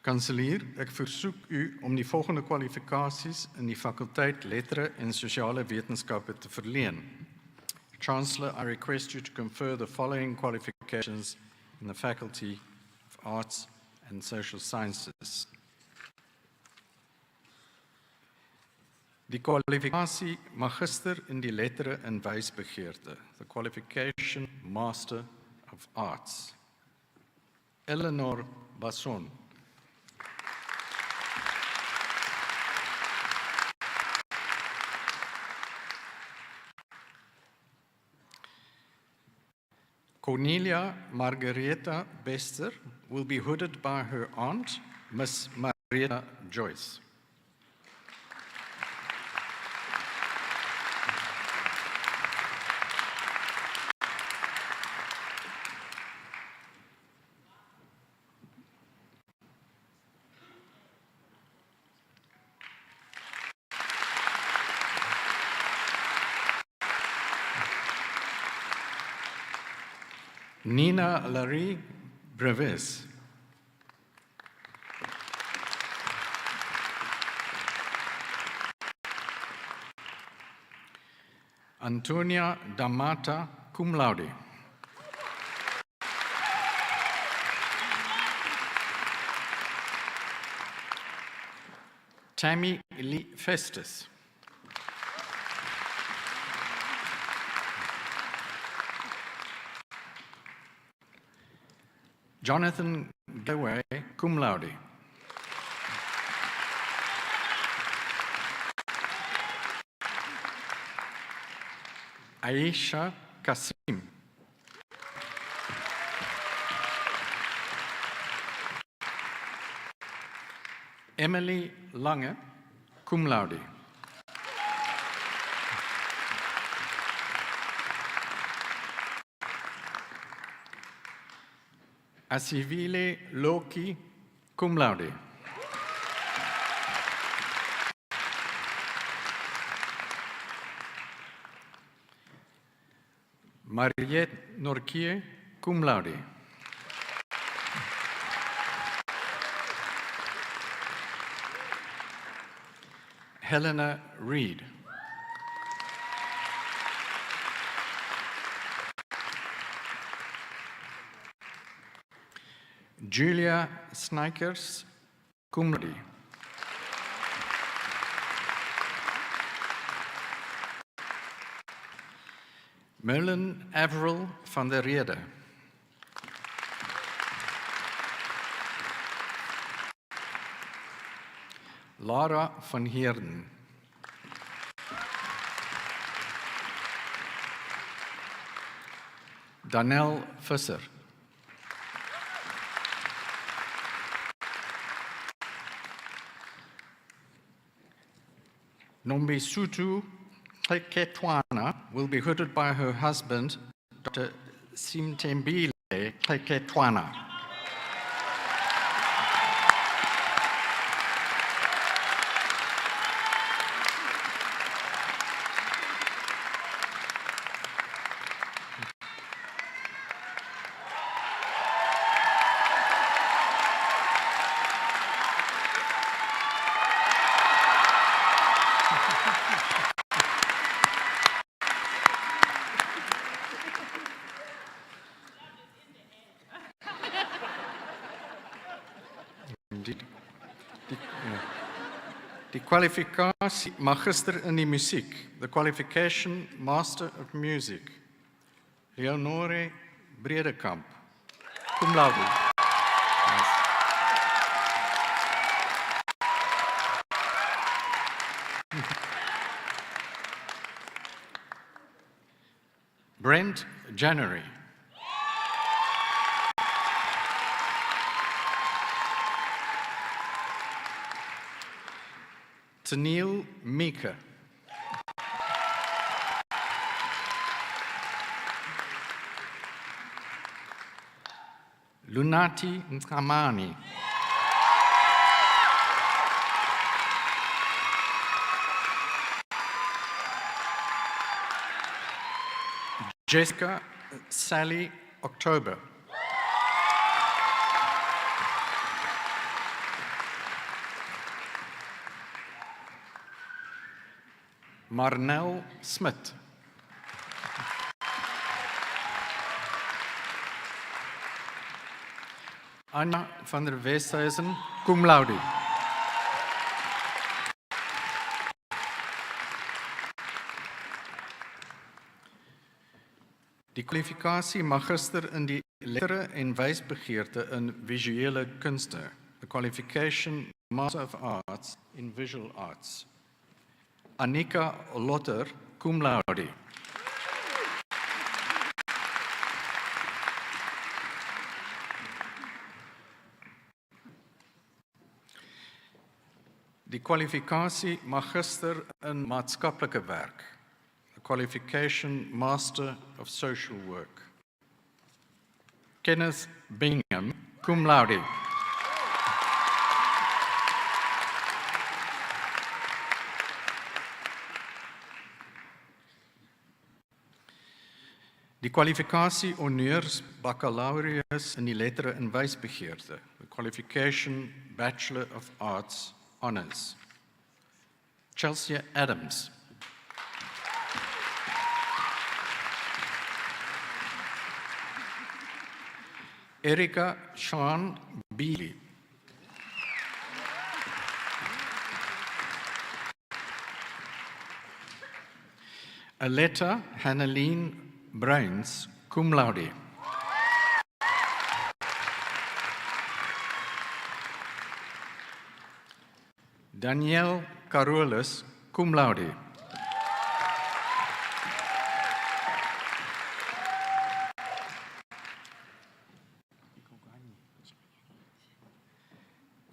Kanselier, ek versoek u om die volgende kwalifikasies in die fakulteit Lettere en Sosiale Wetenskappe te verleen. Chancellor, I request you to confer the following qualifications in the Faculty of Arts and Social Sciences. Die kwalifikasie magister in die lettere in wysbegeerte, the qualification Master of Arts. Eleanor Basson. Cornelia Margareta Bester will be hooded by her aunt, Miss Marietta Joyce. Nina Larry Breves. Antonia Damata, cum laude. Tammy Lee Festus. Jonathan Gaway, cum laude. Aisha Kasim. Emily Lange, cum laude. Asivile Loki, cum laude. Mariette Norquier, cum laude. Helena Reed. Julia Snikers, cum laude. Merlin Averill van der Rede. Lara van Heerden. Danelle Visser. Nombisutu Keketwana will be hooded by her husband, Dr. Simtembile Keketwana. Die kwalifikasie magister in die musiek, the qualification Master of Music, Leonore Bredekamp, cum laude. Brent January. Tennille Mika. Lunati Nkamani. Jessica Sally October. Marnel Smit. Anja van der Westhuizen, cum laude. kwalifikasie magister in die lettere en wysbegeerte in visuele kunste. The qualification Master of Arts in Visual Arts. Annika Lotter, cum laude. Die kwalifikasie Magister in Maatskaplike Werk. The qualification Master of Social Work. Kenneth Bingham, cum laude. Die kwalifikasie Honneurs Baccalaureus in die lettere en wysbegeerte. The qualification Bachelor of Arts Honours. Chelsea Adams. Erika Sean Bealey. Aletta Hanneline Bruins, cum laude. Danielle Carolus, cum laude.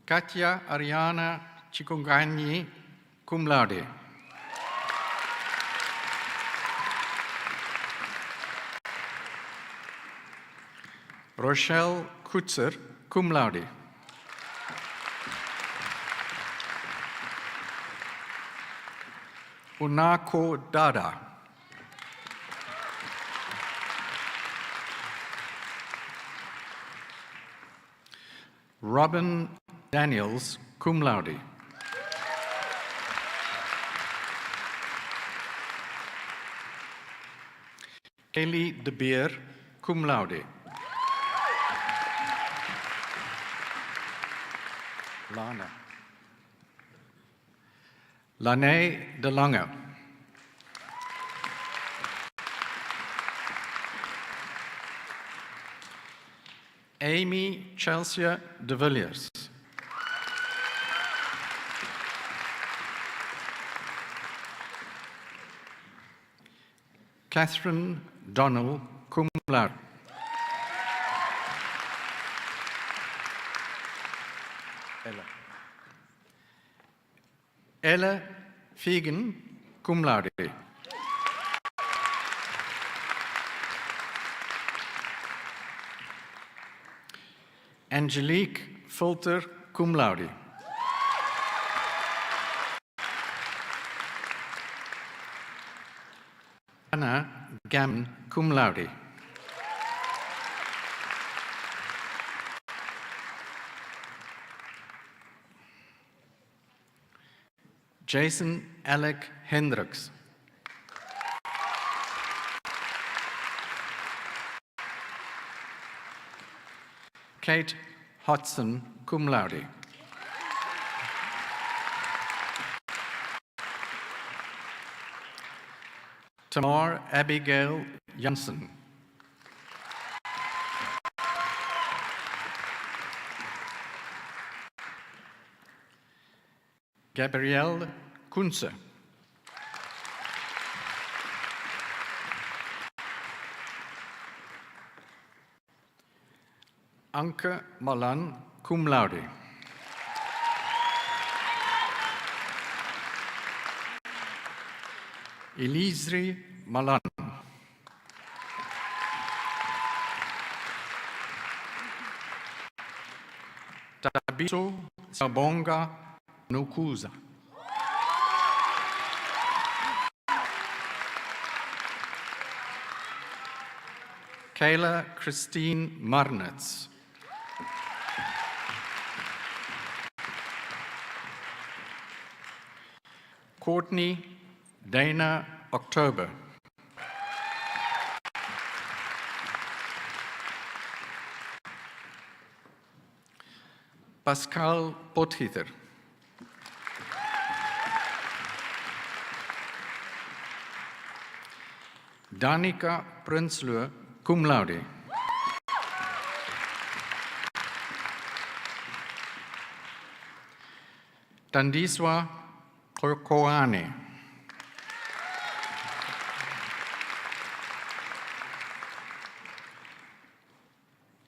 Katja Ariana Chikongani, cum laude. Rochelle Kutzer, cum laude. Unako Dada. Robin Daniels, cum laude. Kaylee De Beer, cum laude. Lana. Lane De Lange. Amy Chelsea De Villiers. Catherine Donnell, cum laude. Ella Fegan, cum laude. Angelique Fulter, cum laude. Anna Gammon, cum laude. Jason Alec Hendricks. Kate Hodson, cum laude. Tamar Abigail Janssen. Gabrielle Kunze. Anke Malan, cum laude. Elisri Malan. Tabiso Sabonga Nukuza. Kayla Christine Marnitz. Courtney Dana October. Pascal Potgieter. Danica Prinsloo, cum laude. Tandiswa Koane.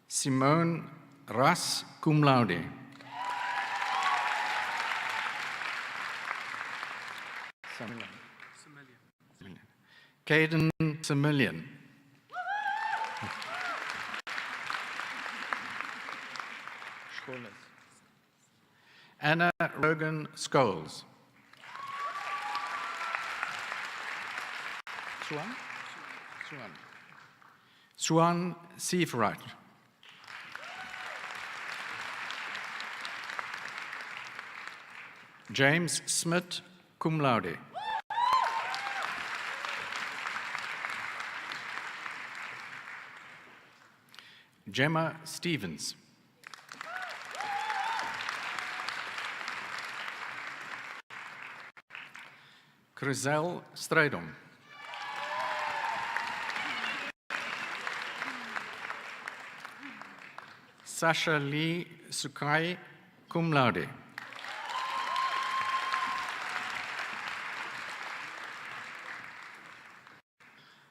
Simone Ras cum laude. Caden Semillian. Anna Rogan Scholes. Swan Seifert. James Smith, cum laude. Gemma Stevens. Chriselle Strijdom. Sasha Lee Sukai, cum laude.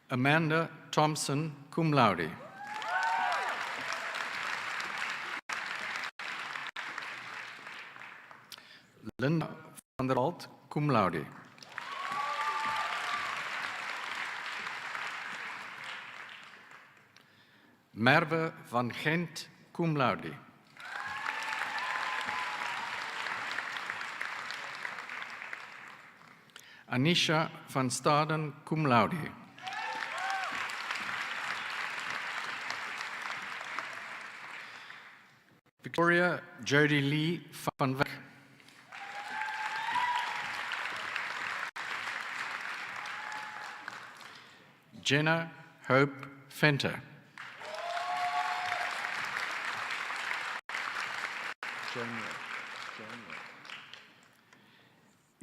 Amanda Thompson, cum laude. Linda van der Walt, cum laude. Merve van Gent, cum laude. Anisha van Staden, cum laude. Victoria Jody Lee van Wyk. Jenna Hope Venter.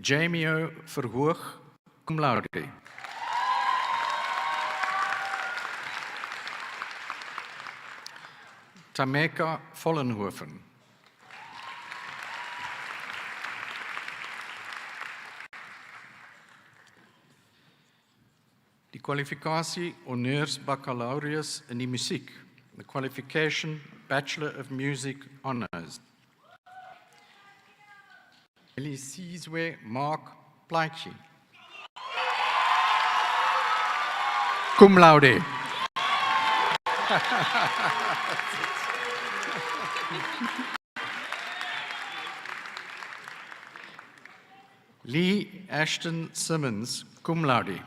Jamio Verhoog, cum laude. Tameka Vollenhoven. Die kwalifikatie Honneurs Baccalaureus in die muziek. The qualification Bachelor of Music Honours. Elisizwe Mark Plaichi. Cum laude. Lee Ashton Simmons, cum laude.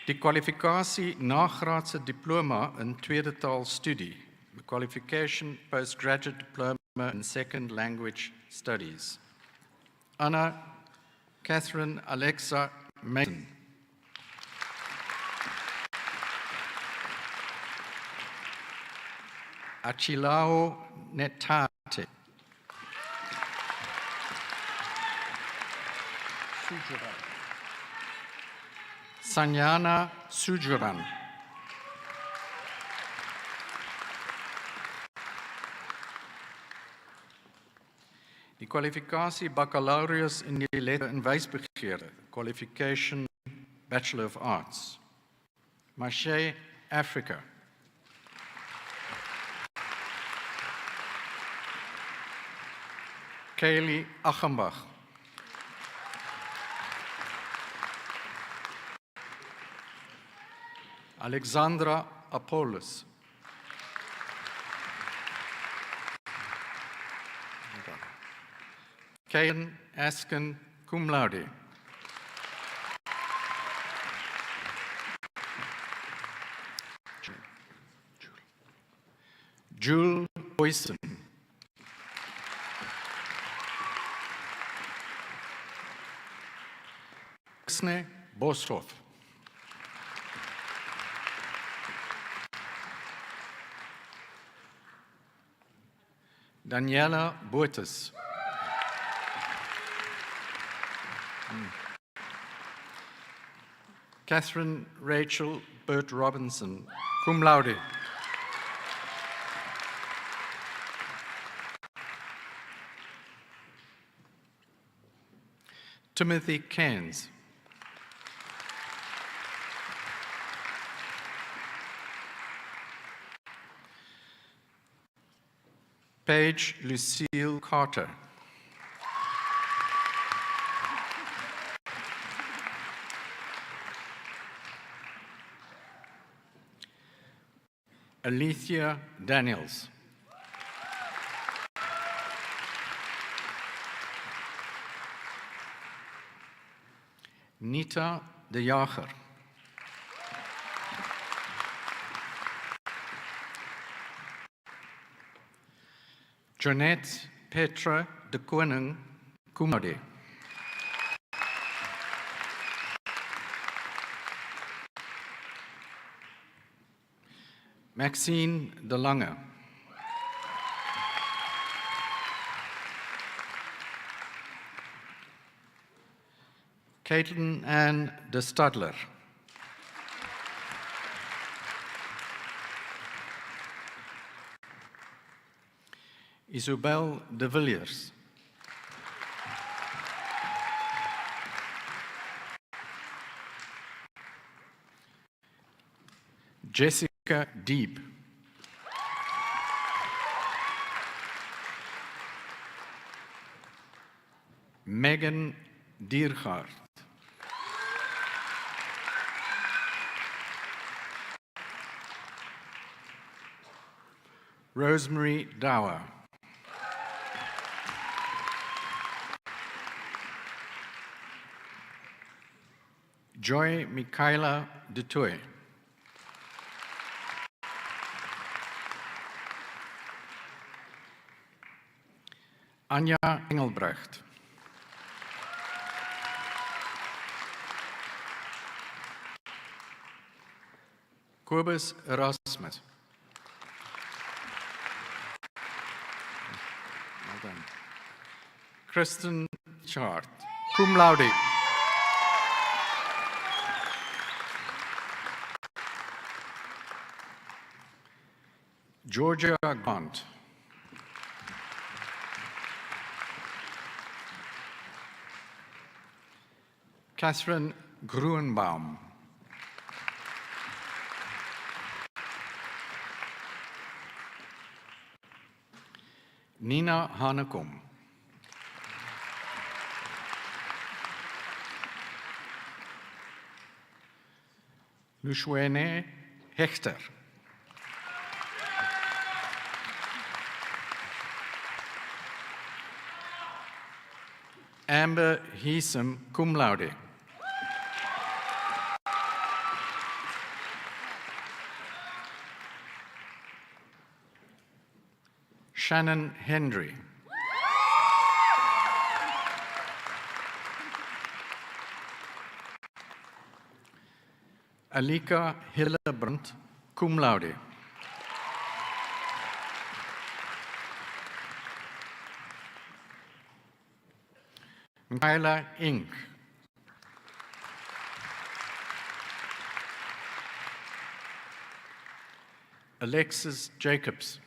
Die kwalifikatie nagraadse diploma in tweede taal studie. The qualification postgraduate diploma in second language studies. Anna Catherine Alexa Mason. Achilao Netate. Sanyana Sujuran. Die kwalifikatie baccalaureus in die letter en wijsbegeerte. Qualification Bachelor of Arts. Marche Africa. Kaylee Achenbach. Alexandra Apollos. Kayan Askin, cum laude. Jules Boyson. Xne Boshoff. Daniela Boetes. Catherine Rachel Burt Robinson, cum laude. Timothy Cairns. Paige Lucille Carter. Alethea Daniels. Nita de Jager. Jeanette Petra de Koning, cum laude. Maxine de Lange. Caitlin Ann de Stadler. Isabel de Villiers. Jessica Deeb. Megan Diergaard. Rosemary Dower. Joy Michaela de Toy. Anja Engelbrecht. Kobus Erasmus. Well done. Kristen Chart, cum laude. Georgia Gaunt. Catherine Gruenbaum. Nina Hanekom. Lushwene Hechter. Amber Heesem, cum laude. Shannon Henry. Alika Hillebrandt, cum laude. Michaela Ink. Alexis Jacobs.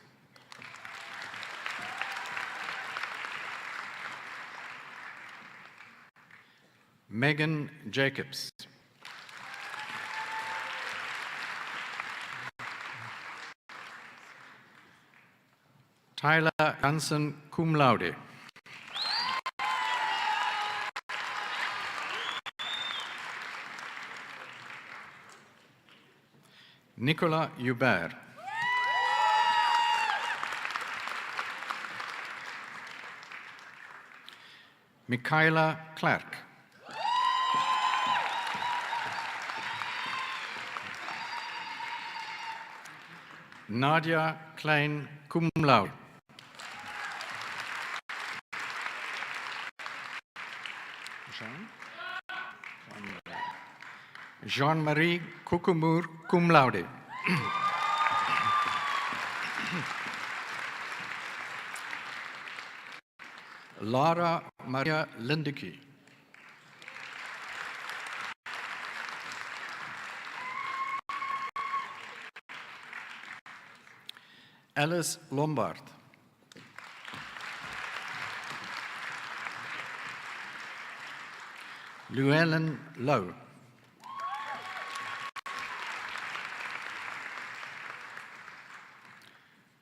Megan Jacobs. Tyler Hansen, cum laude. Nicolas Hubert. Michaela Clark. Nadia Klein, cum laude. Jean-Marie Kukumur, cum laude. Lara Maria Lindeke. Alice Lombard. Llewellyn Lowe.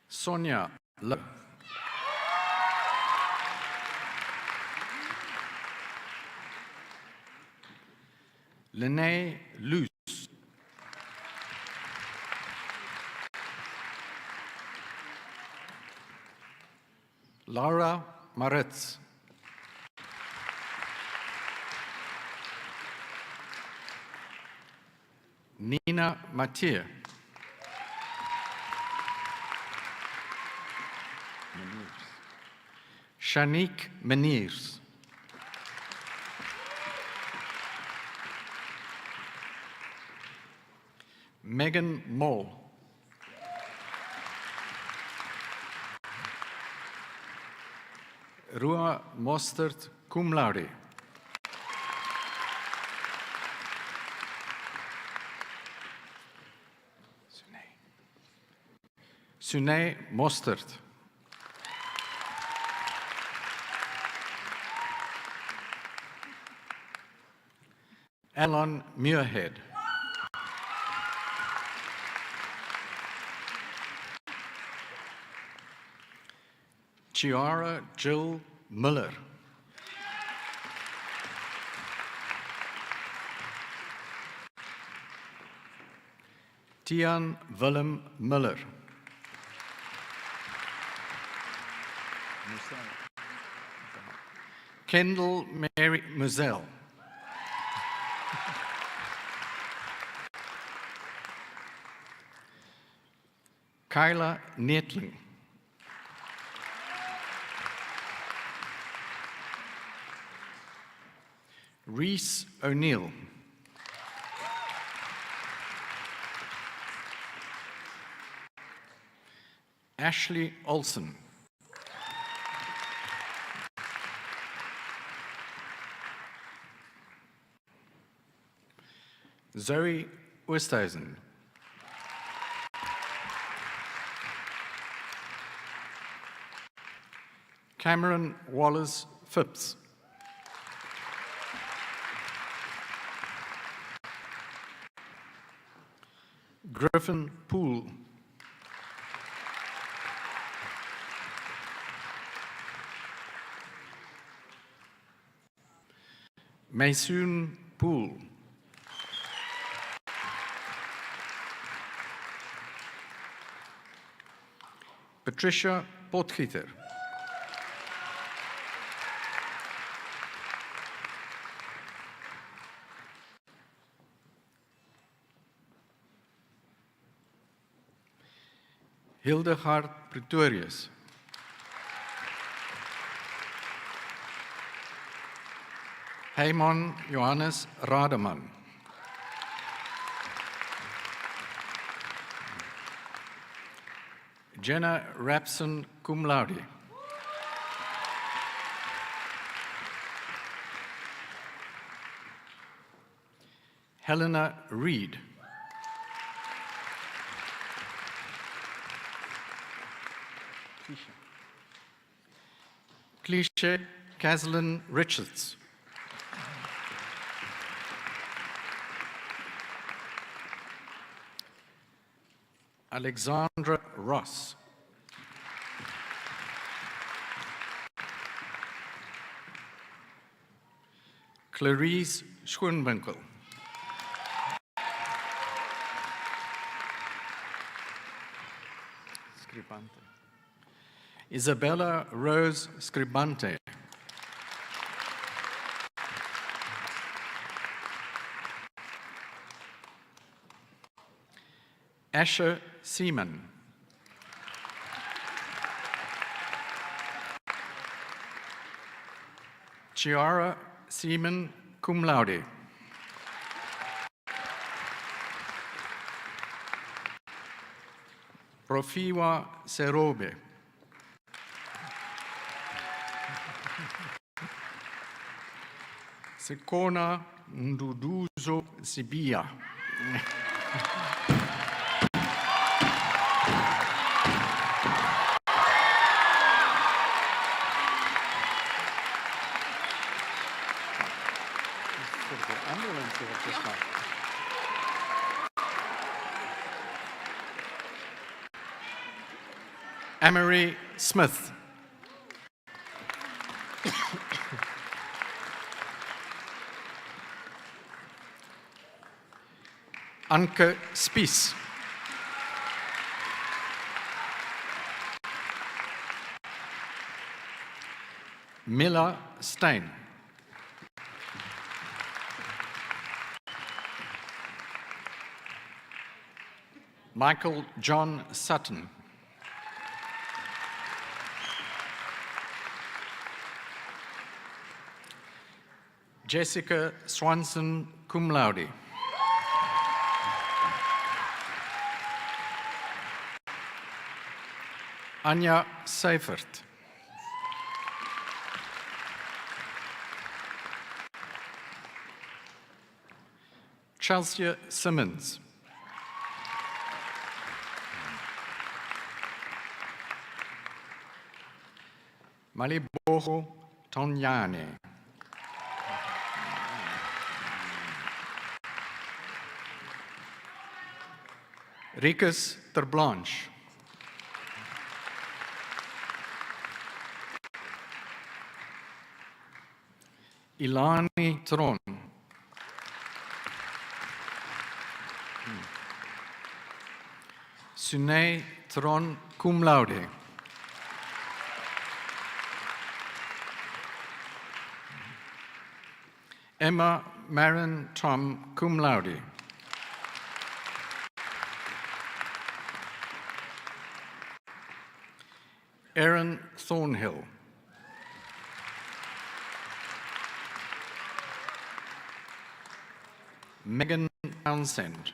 Sonia Lowe. Lene Luce. Laura Maritz. Nina Mathieu. Shanique Meniers. Megan Moll. Rua Mostert cum laude. Sune Mostert. Alan Muirhead. Chiara Jill Miller. Tian Willem Miller. Kendall Mary Moselle. Kyla Neetling. Reese O'Neill. Ashley Olson. Zoe Oosthuizen. Cameron Wallace Phipps. Griffin Poole. Maysoon Poole. Patricia Potgieter. Hildegard Pretorius. Heimon Johannes Rademan. Jenna Rapson cum laude. Helena Reed. Cliche Caslin Richards. Alexandra Ross. Clarice Schoenwinkel. Scribante. Isabella Rose Scribante. Asher Seaman. Chiara Seaman cum laude. Profiwa Serobe. Sekona Nduduzo Sibia. Honorary Smith. Anke Spies. Milla Stein. Michael John Sutton. Jessica Swanson, cum laude. Anja Seifert. Chelsea Simmons. Malibogo Tonyane. Rikus Terblanche. Ilani Tron. Sunay Tron, cum laude. Emma Marin Tom, cum laude. Aaron Thornhill. Megan Townsend.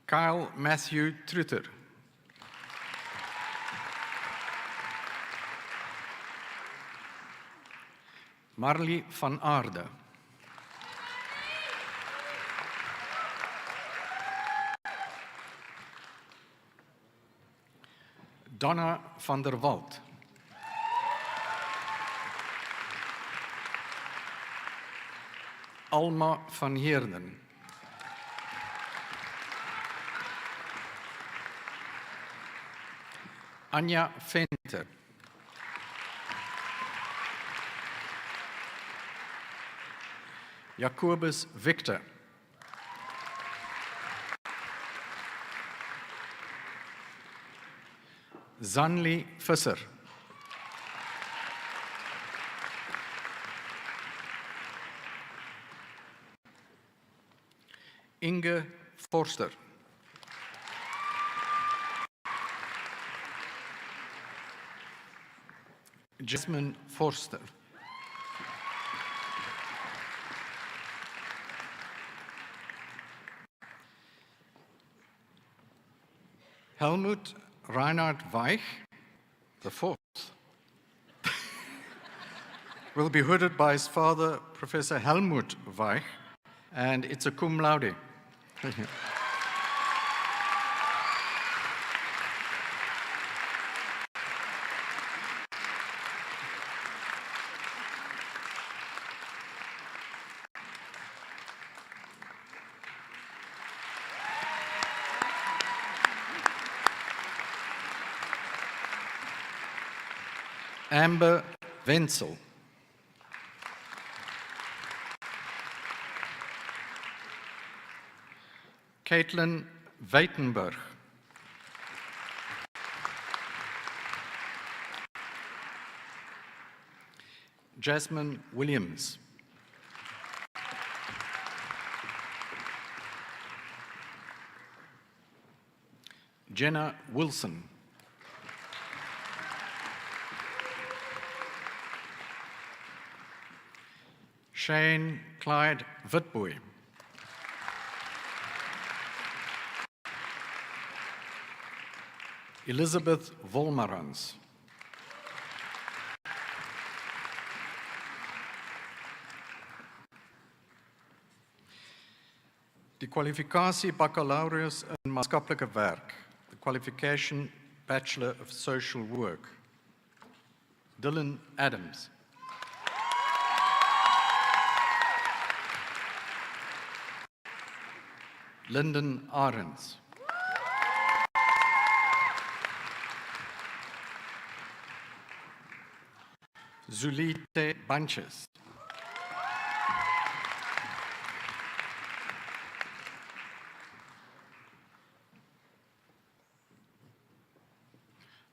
Kyle Matthew Trutter. Marlie van Aarde. Donna van der Walt. Alma van Heerden. Anja Venter. Jacobus Victor. Zanli Visser. Inge Forster. Jasmine Forster. Helmut Reinhard Weich, the fourth, will be hooded by his father, Professor Helmut Weich, and it's a cum laude. Amber Wenzel. Caitlin Weitenberg. Jasmine Williams. Jenna Wilson. Shane Clyde Witbooi. Elizabeth Wolmarans. Die kwalifikasie baccalaureus in maatskaplike werk, the qualification Bachelor of Social Work. Dylan Adams. Lyndon Arends. Zulite Bunches.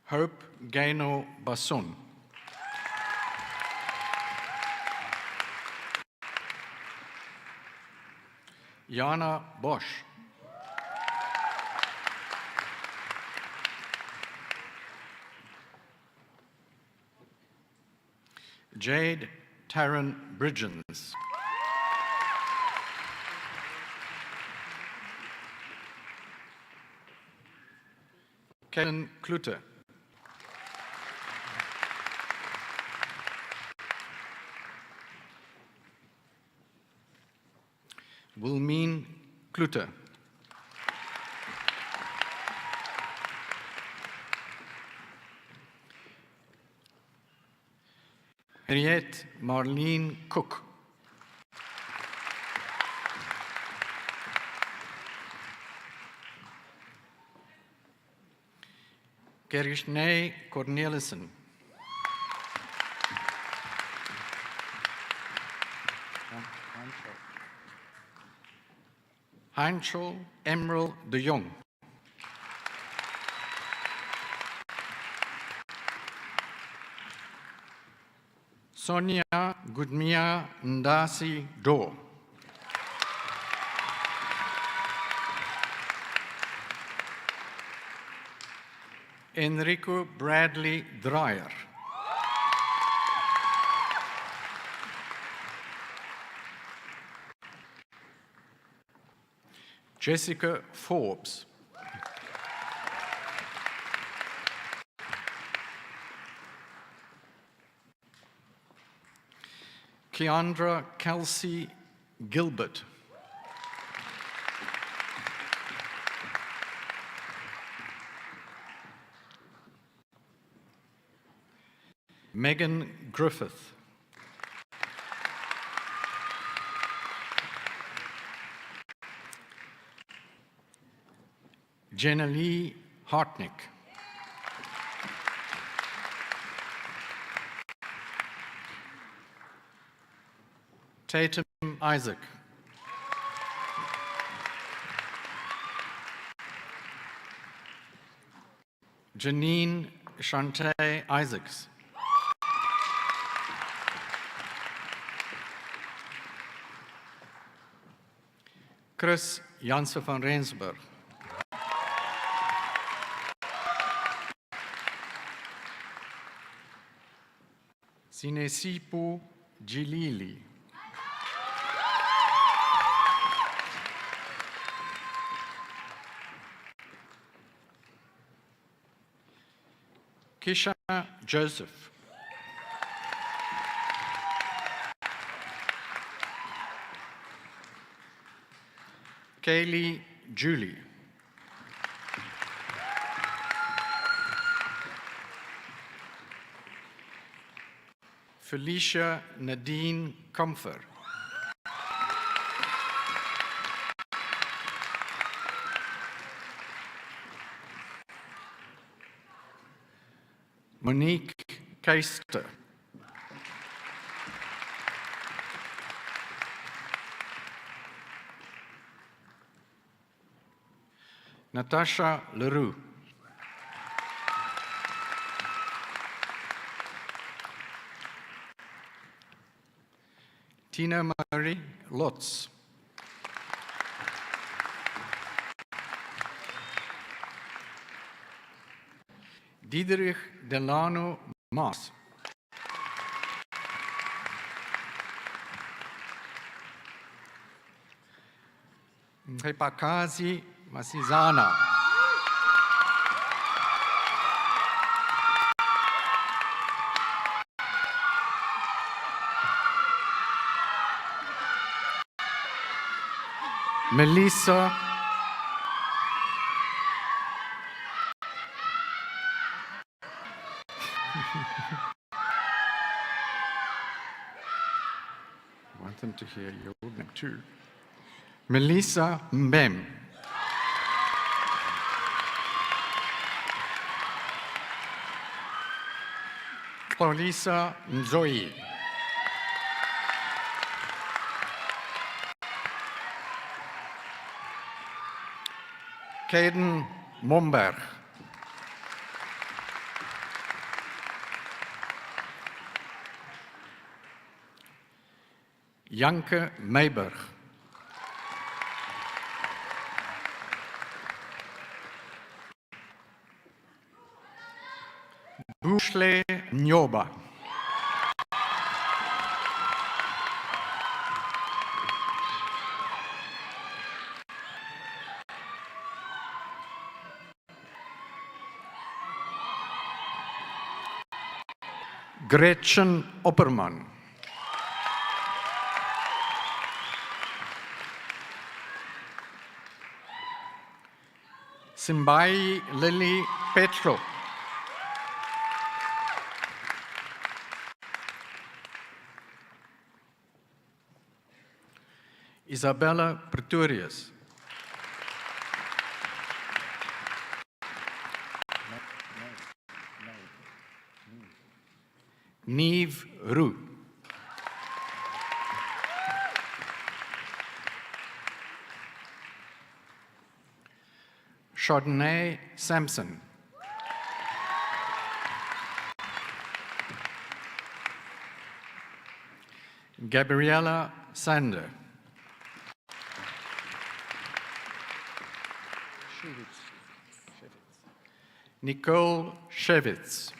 Hope Gaino Basson. Jana Bosch. Jade Taryn Bridgens. Kellen Klute. Wilmeen Klute. Henriette Marlene Cook. Gerishne Cornelissen. Heinzel Emerald de Jong. Sonia Gudmia Ndasi Do. Enrico Bradley Dreyer. Jessica Forbes. Keandra Kelsey Gilbert. Megan Griffith. Jenna Lee Hartnick. Tatum Isaac. Janine Shantae Isaacs. Chris Janse van Rensburg. Sinesipo Jilili. Kisha Joseph. Kaylee Julie. Felicia Nadine Comfer. Monique Keister. Natasha Leroux. Tina Marie Lotz. Diederich Delano Maas. Ngepakazi Masizana. Melissa anthem te gee, you'll name too. Melissa Mbem. Paulisa Nzoyi. Caden Momberg. Janke Meiberg. Bushle Nyoba. Gretchen Opperman. Simbai Lily Petro. Isabella Pretorius. Neve Roux. Chardonnay Sampson. Gabriella Sander. Nicole Shevitz.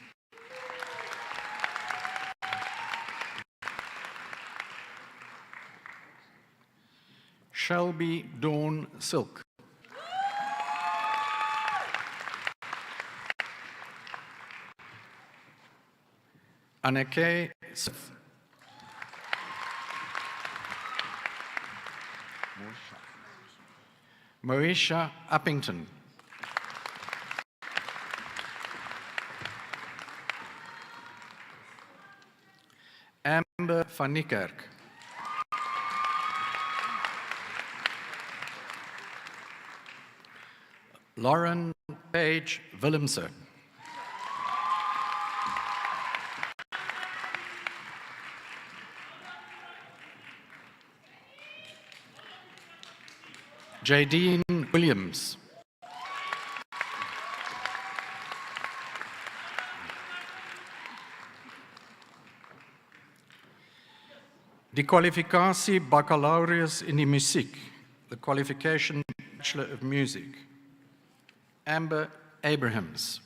Shelby Dawn Silk. Anneke Smith. Moesha Uppington. Amber van Niekerk. Lauren Page Willemse. Jadine Williams. Die kwalifikasie baccalaureus in die musiek, the qualification Bachelor of Music, Amber Abrahams.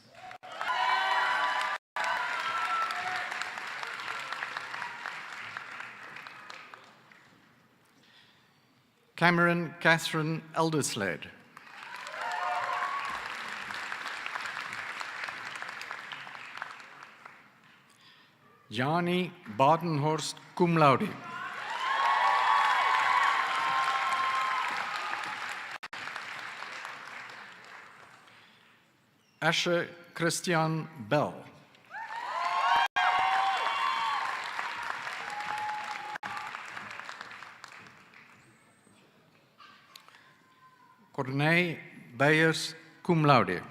Cameron Catherine Elderslade. Jani Badenhorst cum laude. Asher Christian Bell. Corneille Beyers cum laude.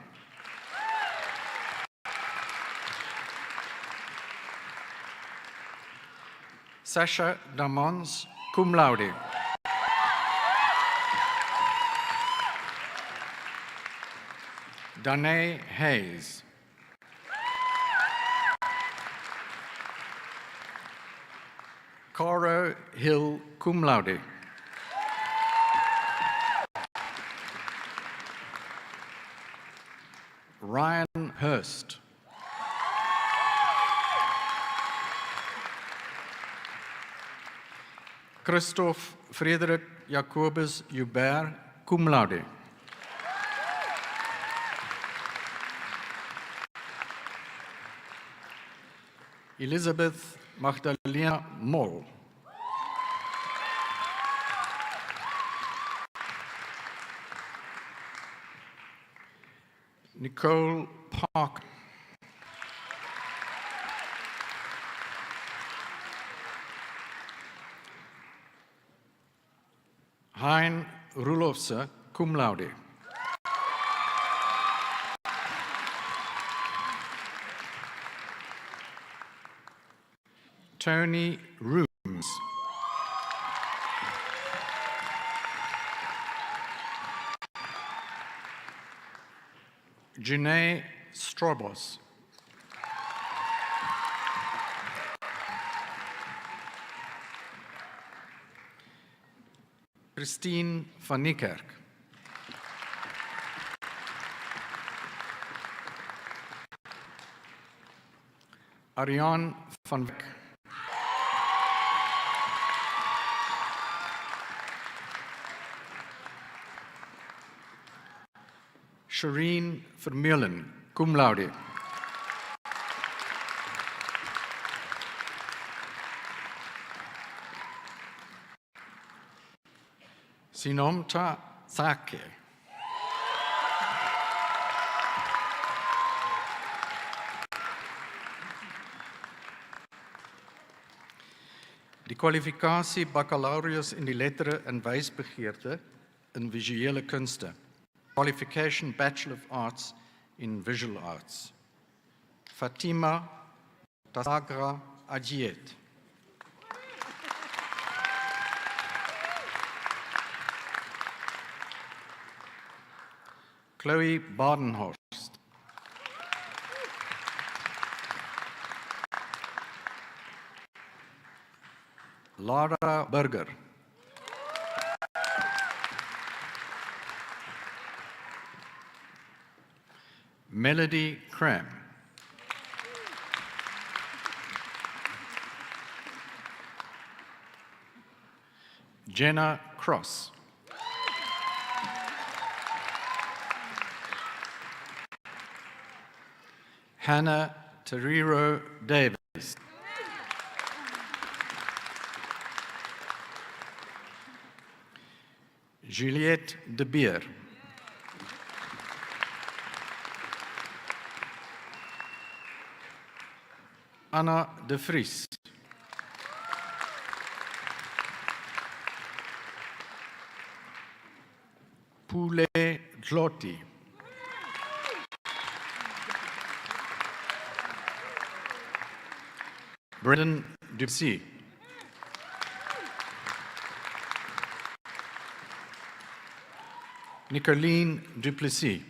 Sasha Damons cum laude. Danae Hayes. Caro Hill cum laude. Ryan Hurst. Christoph Frederik Jacobus Hubert cum laude. Elizabeth Magdalena Moll. Nicole Park. Hein Roelofse, cum laude. Tony Rooms. Janae Strobos. Christine van Niekerk. Ariane van Wyk. Shireen Vermeulen, cum laude. Sinomta Sake. Die kwalifikasie baccalaureus in die lettere en wysbegeerte in visuele kunste. Qualification Bachelor of Arts in Visual Arts. Fatima Tasagra Ajiet. Chloe Badenhorst. Lara Burger. Melody Cram. Jenna Cross. Hannah Teriro Davis. Juliette de Beer. Anna de Vries. Pule Dloti. Brendan Duplessis. Nicoline Duplessis.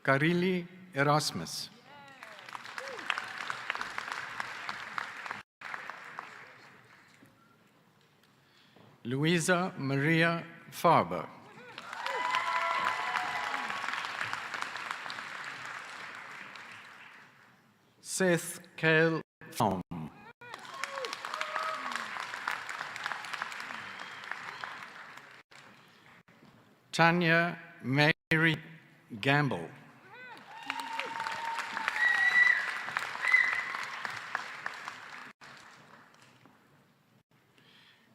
Karili Erasmus. Luisa Maria Faber. Seth Kale Faum. Tanya Mary Gamble.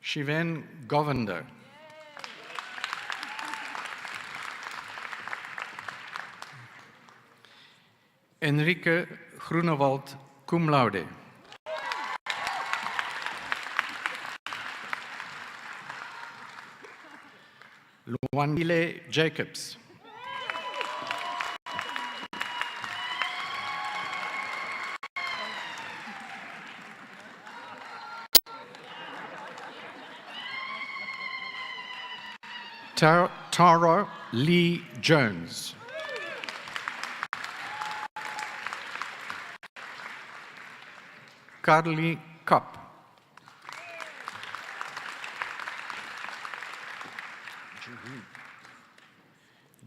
Shiven Govinder. Enrique Groenewald, cum laude. Luanile Jacobs. Tara Lee Jones. Carly Cup.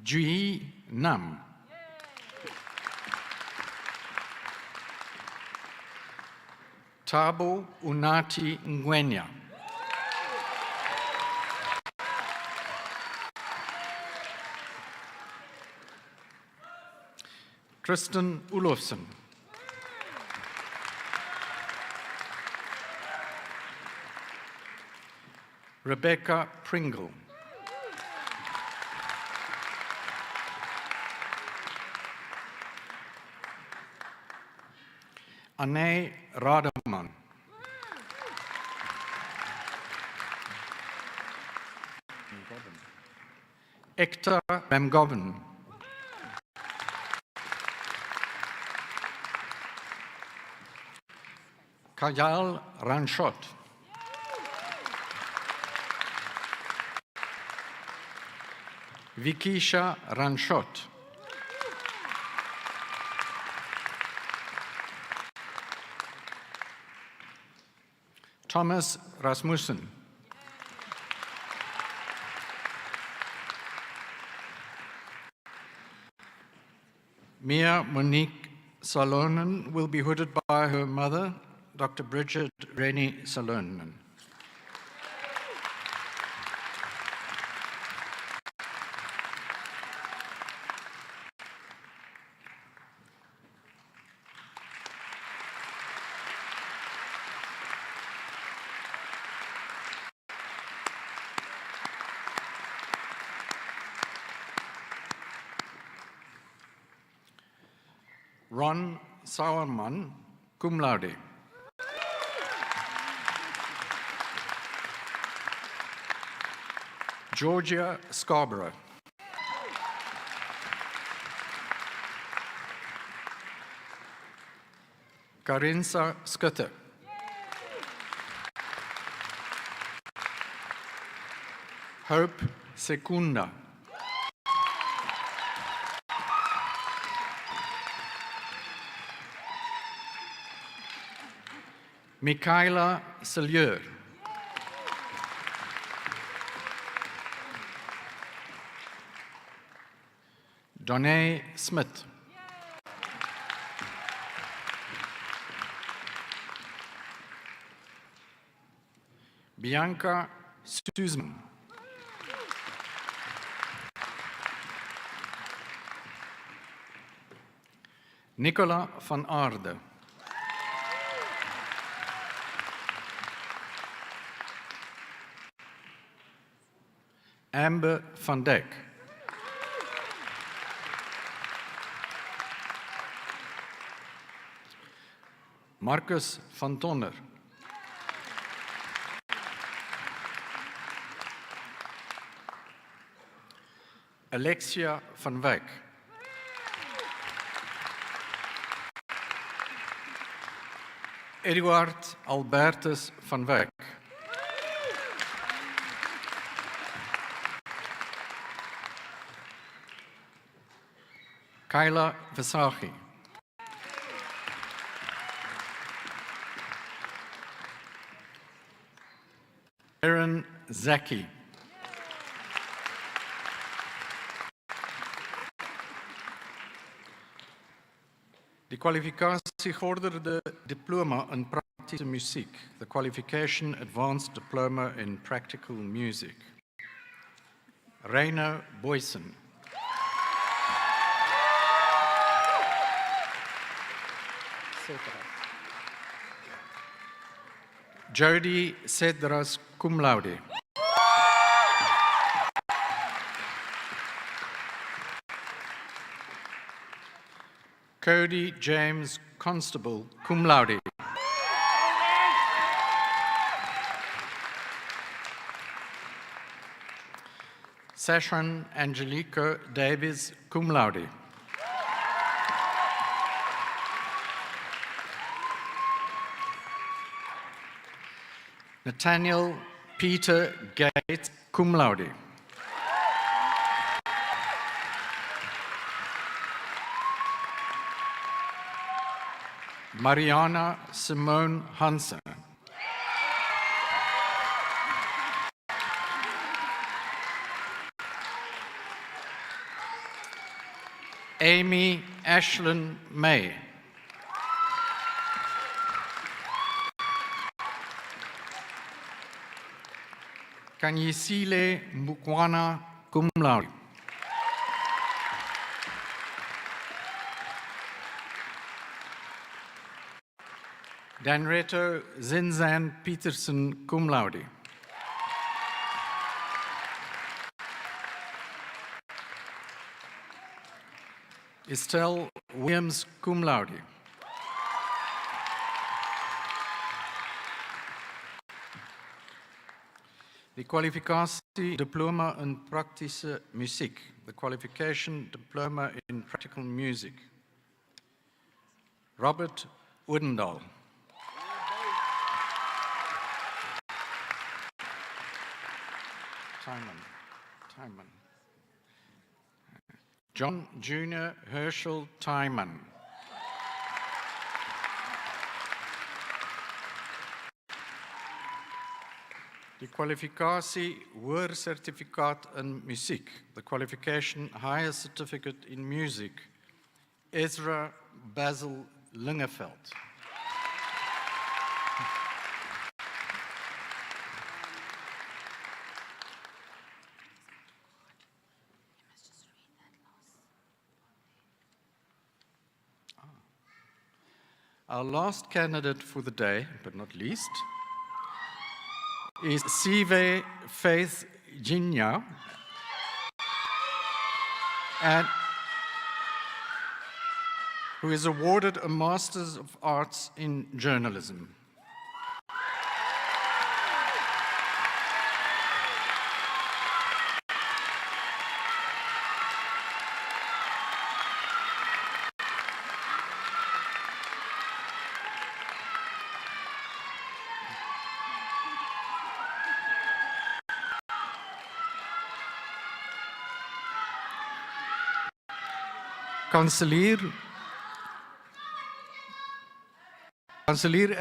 Jui Nam. Tabo Unati Ngwenya. Tristan Olofsson. Rebecca Pringle. Anne Rademan. Ekta Ramgovan. Kajal Ranshot. Vikisha Ranshot. Thomas Rasmussen. Mia Monique Salonen will be hooded by her mother, Dr. Bridget Rennie Salonen. Ron Sauerman, cum laude. Georgia Scarborough. Karinsa Skutte. Hope Sekunda. Michaela Salier. Donné Smith. Bianca Stuesman. Nicola van Aarde. Amber van Dijk. Marcus van Tonner. Alexia van Wyk. Eduard Albertus van Wyk. Kyla Visagie. Aaron Zaki. Die kwalificatie gevorderde diploma in praktische musiek. The qualification advanced diploma in practical music. Reina Boysen. Jody Cedras cum laude. Cody James Constable cum laude. Sashan Angelica Davies cum laude. Nathaniel Peter Gates cum laude. Mariana Simone Hansen. Amy Ashlyn May. Kanyisile Mukwana cum laude. Danreto Zinzan Peterson cum laude. Estelle Williams cum laude. Die kwalifikasie diploma in praktische musiek. The qualification diploma in practical music. Robert Odendaal. Timon. John Jr. Herschel Timon. Die kwalifikasie hoër sertifikaat in musiek. The qualification higher certificate in music. Ezra Basil Lingeveld. Our last candidate for the day, but not least, is Sive Faith Jinya, and who is awarded a Master's of Arts in Journalism. Kanselier,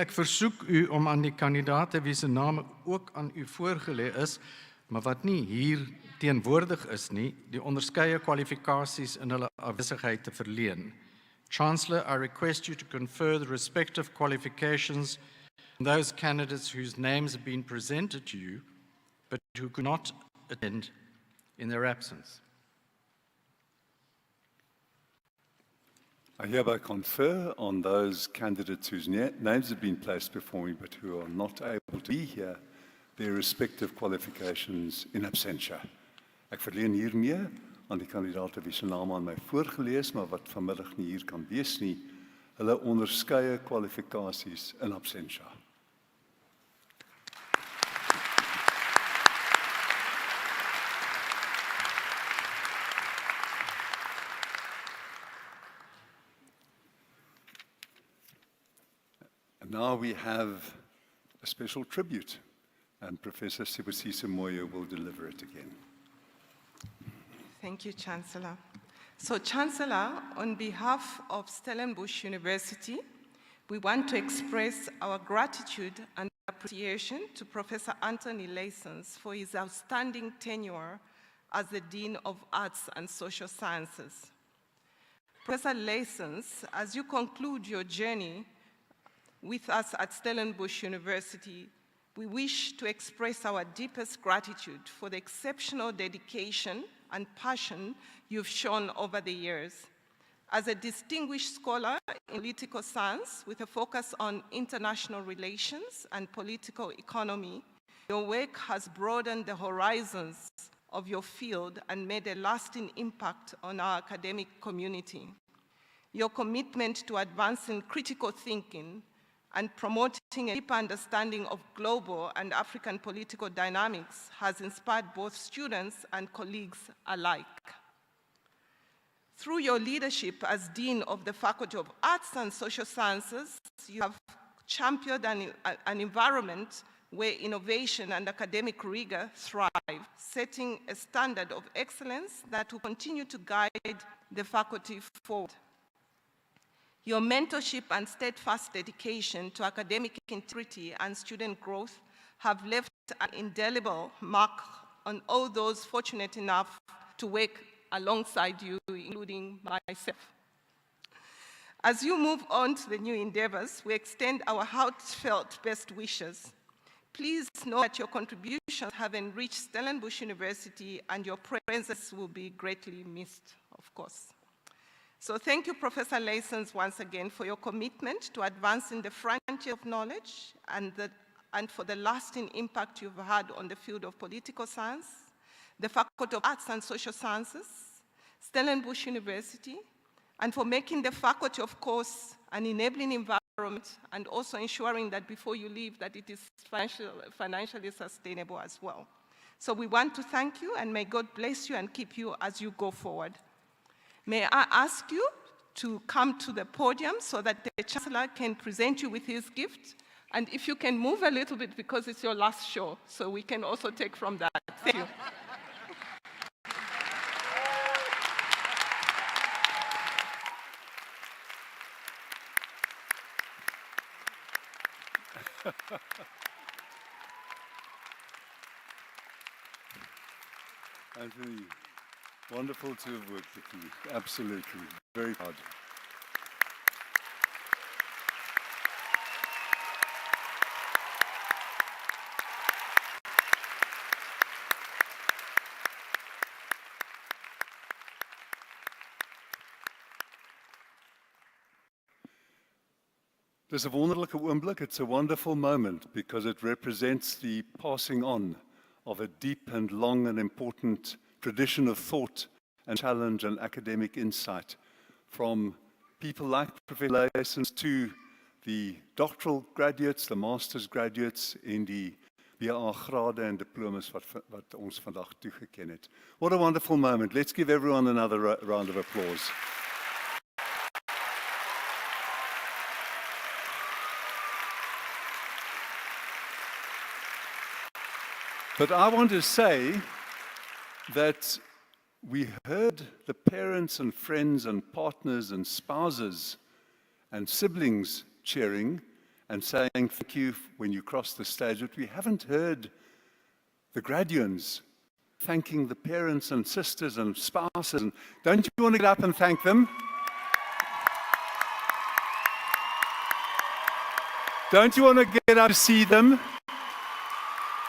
ek versoek u om aan die kandidaate wie se name ook aan u voorgelê is, maar wat nie hier teenwoordig is nie, die onderskeie kwalifikasies in hulle afwesigheid te verleen. Chancellor, I request you to confer the respective qualifications on those candidates whose names have been presented to you, but who could not attend in their absence. I hereby confer on those candidates whose names have been placed before me but who are not able to be here their respective qualifications in absentia. Ek verleen hiermee aan die kandidaate wie se name aan my voorgelees, maar wat vanmiddag nie hier kan wees nie, hulle onderskeie kwalifikasies in absentia. Now we have a special tribute, and Professor Sibusisa Moyo will deliver it again. Thank you, Chancellor. So, Chancellor, on behalf of Stellenbosch University, we want to express our gratitude and appreciation to Professor Anthony Leysens for his outstanding tenure as the Dean of Arts and Social Sciences. Professor Leysens, as you conclude your journey with us at Stellenbosch University, we wish to express our deepest gratitude for the exceptional dedication and passion you've shown over the years. As a distinguished scholar in political science with a focus on international relations and political economy, your work has broadened the horizons of your field and made a lasting impact on our academic community. Your commitment to advancing critical thinking and promoting a deeper understanding of global and African political dynamics has inspired both students and colleagues alike. Through your leadership as Dean of the Faculty of Arts and Social Sciences, you have championed an environment where innovation and academic rigor thrive, setting a standard of excellence that will continue to guide the faculty forward. Your mentorship and steadfast dedication to academic integrity and student growth have left an indelible mark on all those fortunate enough to work alongside you, including myself. As you move on to the new endeavors, we extend our heartfelt best wishes. Please know that your contributions have enriched Stellenbosch University and your presence will be greatly missed, of course. So thank you, Professor Leysens, once again for your commitment to advancing the frontier of knowledge and for the lasting impact you've had on the field of political science, the Faculty of Arts and Social Sciences, Stellenbosch University, and for making the faculty, of course, an enabling environment and also ensuring that before you leave that it is financially sustainable as well. So we want to thank you, and may God bless you and keep you as you go forward. May I ask you to come to the podium so that the Chancellor can present you with his gift. And if you can move a little bit, because it's your last show, so we can also take from that. Thank you. Anthony, wonderful to have worked with you. Absolutely. Very proud. Dis 'n wonderlike oomblik. It's a wonderful moment because it represents the passing on of a deep and long and important tradition of thought and challenge and academic insight from people like Professor Leysens to the doctoral graduates, the master's graduates en die BA grade en diplomas wat ons vandag toegeken het. What a wonderful moment. Let's give everyone another round of applause. But I want to say that we heard the parents and friends and partners and spouses and siblings cheering and saying thank you when you cross the stage, but we haven't heard the graduates thanking the parents and sisters and spouses. And don't you want to get up and thank them? Don't you want to get up to see them?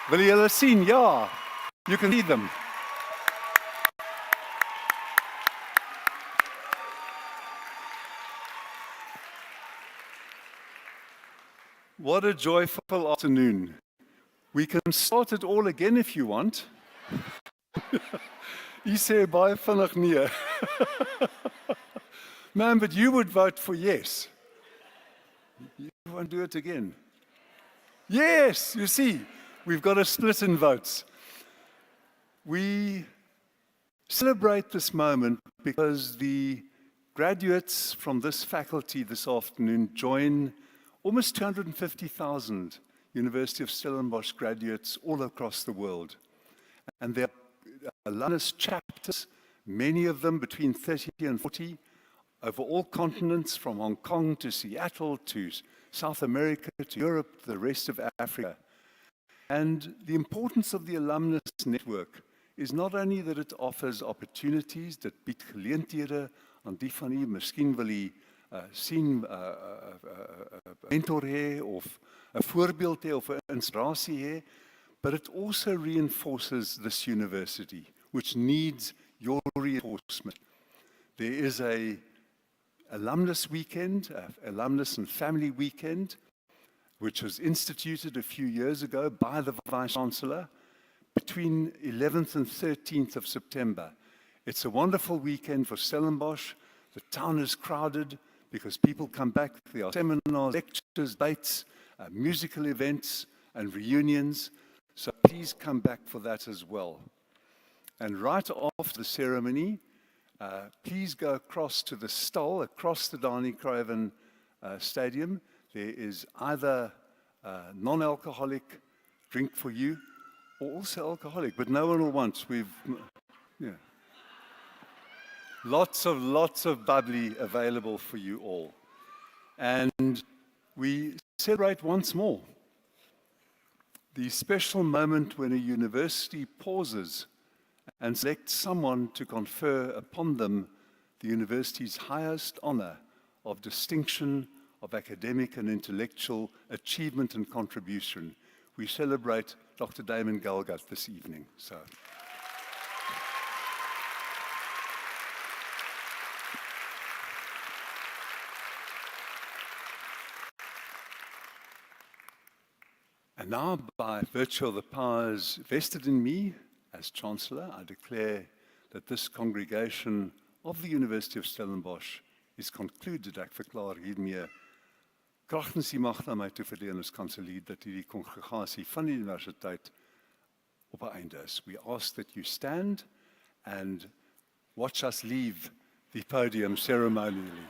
Wil jy hulle sien? Ja, you can see them. What a joyful afternoon. We can start it all again if you want. You say baie vinnig nee. Man, but you would vote for yes. You won't do it again. Yes, you see. We've got a split in votes. We celebrate this moment because the graduates from this faculty this afternoon join almost 250,000 University of Stellenbosch graduates all across the world. And they're alumnus chapters, many of them between 30 and 40, over all continents, from Hong Kong to Seattle to South America to Europe, to the rest of Africa. And the importance of the alumnus network is not only that it offers opportunities, dit bied geleenthede aan die van u, miskien wil u sien mentor hê of 'n voorbeeld hê of 'n inspirasie hê, but it also reinforces this university, which needs your reinforcement. There is a alumnus weekend, alumnus and family weekend, which was instituted a few years ago by the Vice-Chancellor between 11th and 13th of September. It's a wonderful weekend for Stellenbosch. The town is crowded because people come back. There are seminars, lectures, debates, musical events, and reunions. So please come back for that as well. And right after the ceremony, please go across to the stall, across the Dani Craven Stadium. There is either a non-alcoholic drink for you or also alcoholic, but no one will want. Lots of bubbly available for you all. And we celebrate once more the special moment when a university pauses and selects someone to confer upon them the university's highest honor of distinction, of academic and intellectual achievement and contribution. We celebrate Dr. Damon Galgut this evening. And now, by virtue of the powers vested in me as Chancellor, I declare that this congregation of the University of Stellenbosch is concluded. Ek verklaar hiermee kragtens die mag na my toe verdeel as kanselier dat hierdie kongregasie van die universiteit op 'n einde is. We ask that you stand and watch us leave the podium ceremonially.